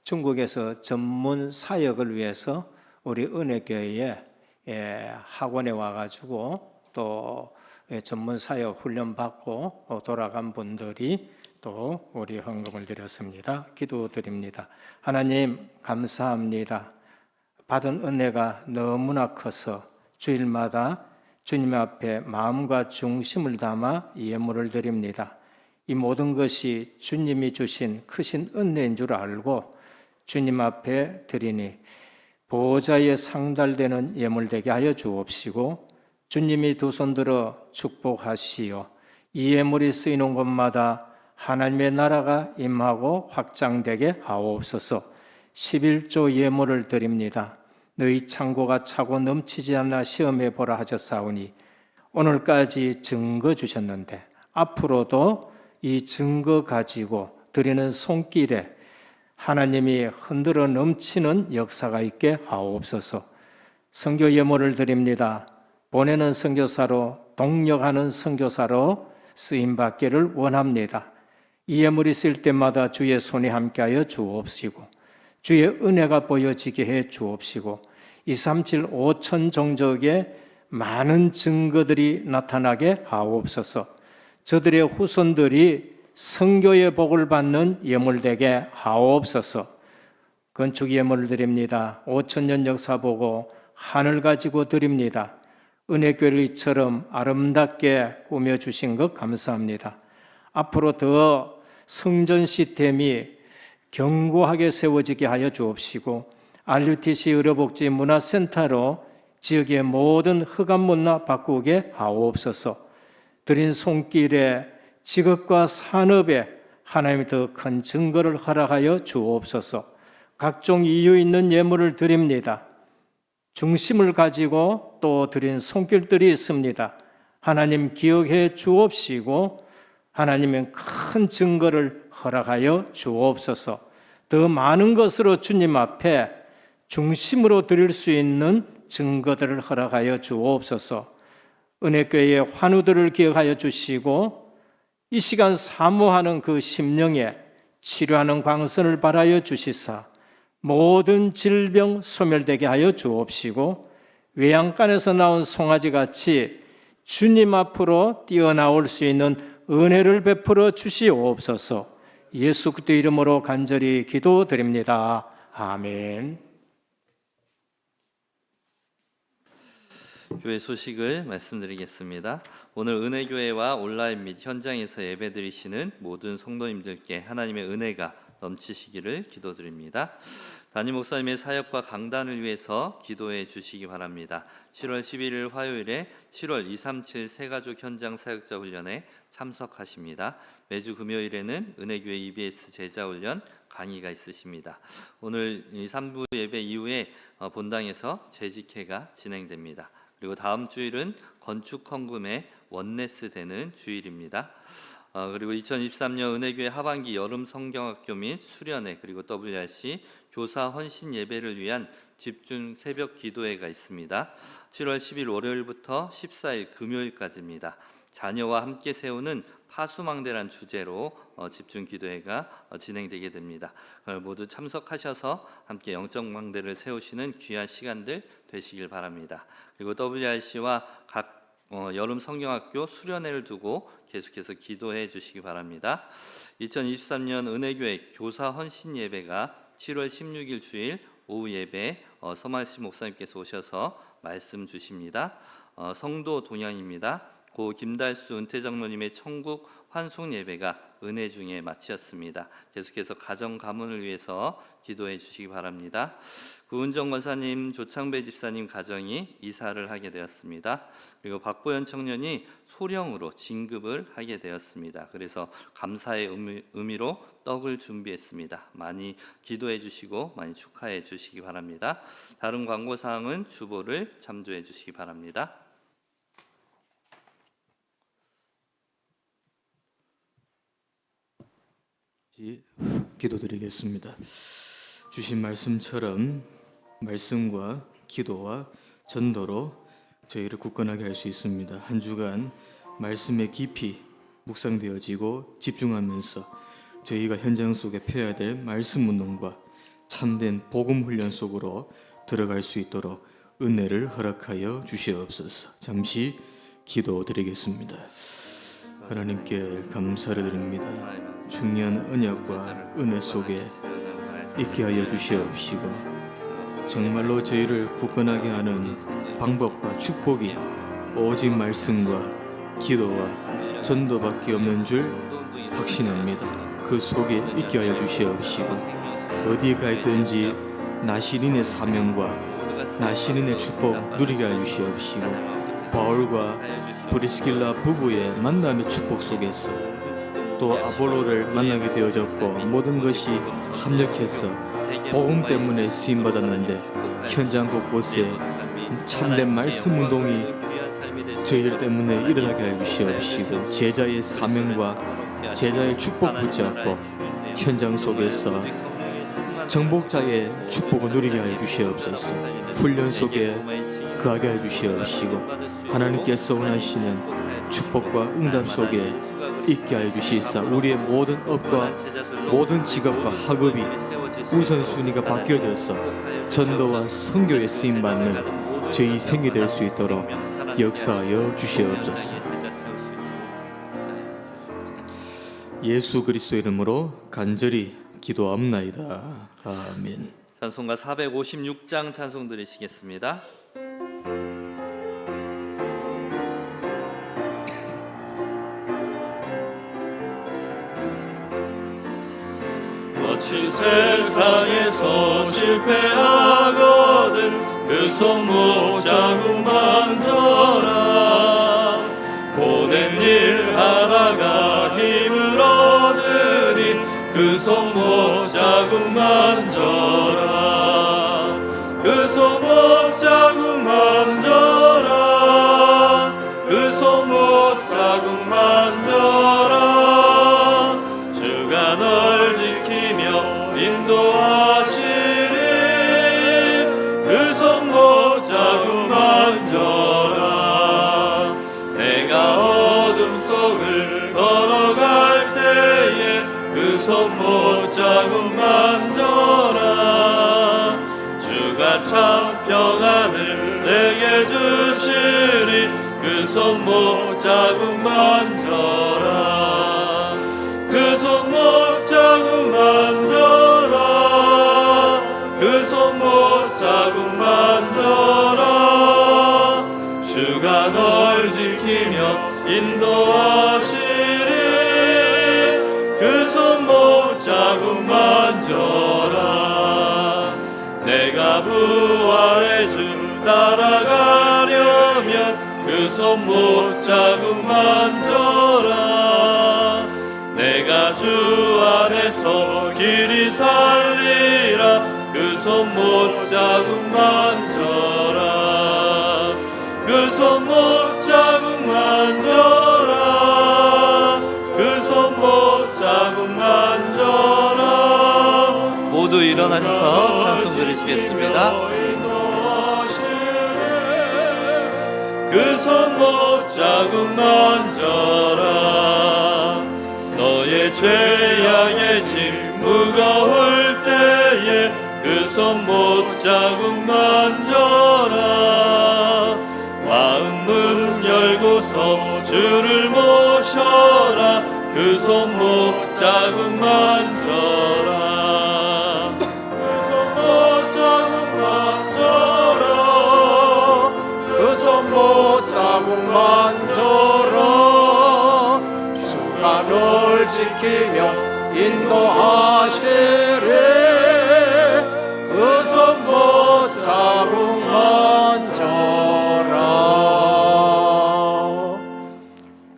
중국에서 전문 사역을 위해서 우리 은혜교회에 학원에 와가지고 또 전문 사역 훈련 받고 돌아간 분들이 또 우리 헌금을 드렸습니다. 기도드립니다. 하나님 감사합니다. 받은 은혜가 너무나 커서 주일마다 주님 앞에 마음과 중심을 담아 예물을 드립니다. 이 모든 것이 주님이 주신 크신 은혜인 줄 알고 주님 앞에 드리니 보호자에 상달되는 예물 되게 하여 주옵시고 주님이 두 손 들어 축복하시어 이 예물이 쓰이는 곳마다 하나님의 나라가 임하고 확장되게 하옵소서. 11조 예물을 드립니다. 너희 창고가 차고 넘치지 않나 시험해 보라 하셨사오니 오늘까지 증거 주셨는데 앞으로도 이 증거 가지고 드리는 손길에 하나님이 흔들어 넘치는 역사가 있게 하옵소서. 선교 예물을 드립니다. 보내는 선교사로, 동력하는 선교사로 쓰임받기를 원합니다. 이 예물이 쓸 때마다 주의 손이 함께하여 주옵시고 주의 은혜가 보여지게 해 주옵시고 237 5천 종족의 많은 증거들이 나타나게 하옵소서. 저들의 후손들이 선교의 복을 받는 예물 되게 하옵소서. 건축 예물을 드립니다. 5천년 역사 보고 하늘 가지고 드립니다. 은혜교회를 이처럼 아름답게 꾸며주신 것 감사합니다. 앞으로 더 성전 시스템이 견고하게 세워지게 하여 주옵시고 RUTC 의료복지 문화센터로 지역의 모든 흑암 문화 바꾸게 하옵소서. 드린 손길에 직업과 산업에 하나님이 더 큰 증거를 허락하여 주옵소서. 각종 이유 있는 예물을 드립니다. 중심을 가지고 또 드린 손길들이 있습니다. 하나님 기억해 주옵시고 하나님의 큰 증거를 허락하여 주옵소서. 더 많은 것으로 주님 앞에 중심으로 드릴 수 있는 증거들을 허락하여 주옵소서. 은혜교회의 환우들을 기억하여 주시고 이 시간 사모하는 그 심령에 치료하는 광선을 발하여 주시사 모든 질병 소멸되게 하여 주옵시고 외양간에서 나온 송아지같이 주님 앞으로 뛰어나올 수 있는 은혜를 베풀어 주시옵소서. 예수 그리스도 이름으로 간절히 기도드립니다. 아멘. 교회 소식을 말씀드리겠습니다. 오늘 은혜교회와 온라인 및 현장에서 예배드리시는 모든 성도님들께 하나님의 은혜가 넘치시기를 기도드립니다. 담임 목사님의 사역과 강단을 위해서 기도해 주시기 바랍니다. 7월 11일 화요일에 7월 237 새가족 현장 사역자 훈련에 참석하십니다. 매주 금요일에는 은혜교회 EBS 제자훈련 강의가 있으십니다. 오늘 3부 예배 이후에 본당에서 재직회가 진행됩니다. 그리고 다음 주일은 건축 헌금의 원네스 되는 주일입니다. 그리고 2023년 은혜교회 하반기 여름 성경학교 및 수련회 그리고 WRC 교사 헌신 예배를 위한 집중 새벽 기도회가 있습니다. 7월 10일 월요일부터 14일 금요일까지입니다. 자녀와 함께 세우는 파수망대란 주제로 집중 기도회가 진행되게 됩니다. 모두 참석하셔서 함께 영적 망대를 세우시는 귀한 시간들 되시길 바랍니다. 그리고 WRC와 각 여름 성경학교 수련회를 두고 계속해서 기도해 주시기 바랍니다. 2023년 은혜교회 교사 헌신 예배가 7월 16일 주일 오후 예배 서말씨 목사님께서 오셔서 말씀 주십니다. 성도 동향입니다. 고 김달수 은퇴장로님의 천국 환송 예배가 은혜 중에 마치었습니다. 계속해서 가정 가문을 위해서 기도해 주시기 바랍니다. 구은정 권사님, 조창배 집사님 가정이 이사를 하게 되었습니다. 그리고 박보현 청년이 소령으로 진급을 하게 되었습니다. 그래서 감사의 의미로 떡을 준비했습니다. 많이 기도해 주시고 많이 축하해 주시기 바랍니다. 다른 광고 사항은 주보를 참조해 주시기 바랍니다. 기도드리겠습니다. 주신 말씀처럼 말씀과 기도와 전도로 저희를 굳건하게 할 수 있습니다. 한 주간 말씀에 깊이 묵상되어지고 집중하면서 저희가 현장 속에 펴야 될 말씀 운동과 참된 복음 훈련 속으로 들어갈 수 있도록 은혜를 허락하여 주시옵소서. 잠시 기도드리겠습니다. 하나님께 감사를 드립니다. 중요한 언약과 은혜 속에 있게 하여 주시옵시고 정말로 저희를 굳건하게 하는 방법과 축복이 오직 말씀과 기도와 전도밖에 없는 줄 확신합니다. 그 속에 있게 하여 주시옵시고 어디에 가 있든지 나시린의 사명과 나시린의 축복 누리게 하여 주시옵시고 바울과 브리스길라 부부의 만남의 축복 속에서 또 아볼로를 만나게 되어졌고 모든 것이 합력해서 복음 때문에 쓰임받았는데 현장 곳곳에 참된 말씀 운동이 저희들 때문에 일어나게 해 주시옵시고 제자의 사명과 제자의 축복 붙잡고 현장 속에서 정복자의 축복을 누리게 하여 주시옵소서. 훈련 속에 거하게 하여 주시옵시고 하나님께서 원하시는 축복과 응답 속에 있게 하여 주시사 우리의 모든 업과 모든 직업과 학업이 우선순위가 바뀌어져서 전도와 선교에 쓰임받는 저희 생이 될 수 있도록 역사하여 주시옵소서. 예수 그리스도 이름으로 간절히 기도합나이다. 아멘. 찬송가 456장 찬송 드리시겠습니다. 거친 세상에서 실패하거든 그 손목 자국만 져라. 고된 일 하다가 힘을 얻으니 그 손목 자국만 져라. 그 손목 자국만 져라. 그 손목 자국만 져라. 주가 널 지키며 인도하시리. 그 손목 자국만 져라. 내가 어둠 속을 걸어갈 때에 그 손목 자국만 져라. 주가 참 평안을 내게 주시리. 그 손목 자국만 져라. 그 손목 자국만 져라. 그 손목 자국만 져라. 주가 널 지키며 인도하시리. 그 손목 자국만 져라. 내가 부활의 주 따라가려면 그 손목 자국만 져라. 내가 주 안에서 길이 살리라. 그 손목 자국만 져라. 그 손목 자국만 져라. 그 손목 자국만 져라. 모두 일어나셔서 찬송 드리시겠습니다. 그 손목 자국만 져라. 너의 죄악의 짐 무거울 때에 그 손목 자국만 져라. 마음 문 열고서 주를 모셔라. 그 손목 자국만 져라. 그 손목 자국만 져라. 그 손목 자국만 져라. 주가 널 지키며 인도하시리. 그 손목 자국만 져라.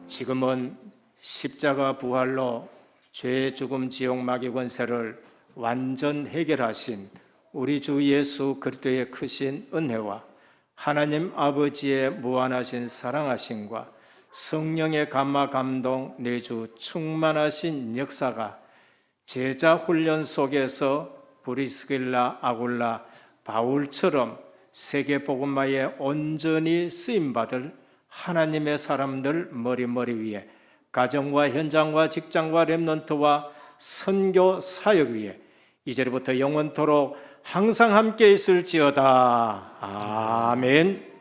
지금은 십자가 부활로 죄 죽음 지옥 마귀 권세를 완전 해결하신 우리 주 예수 그리스도의 크신 은혜와 하나님 아버지의 무한하신 사랑하심과 성령의 감화 감동 내주 충만하신 역사가 제자 훈련 속에서 브리스길라 아굴라 바울처럼 세계 복음화에 온전히 쓰임받을 하나님의 사람들 머리 위에 가정과 현장과 직장과 렘넌트와 선교 사역 위에 이제부터 영원토록 항상 함께 있을지어다. 아멘.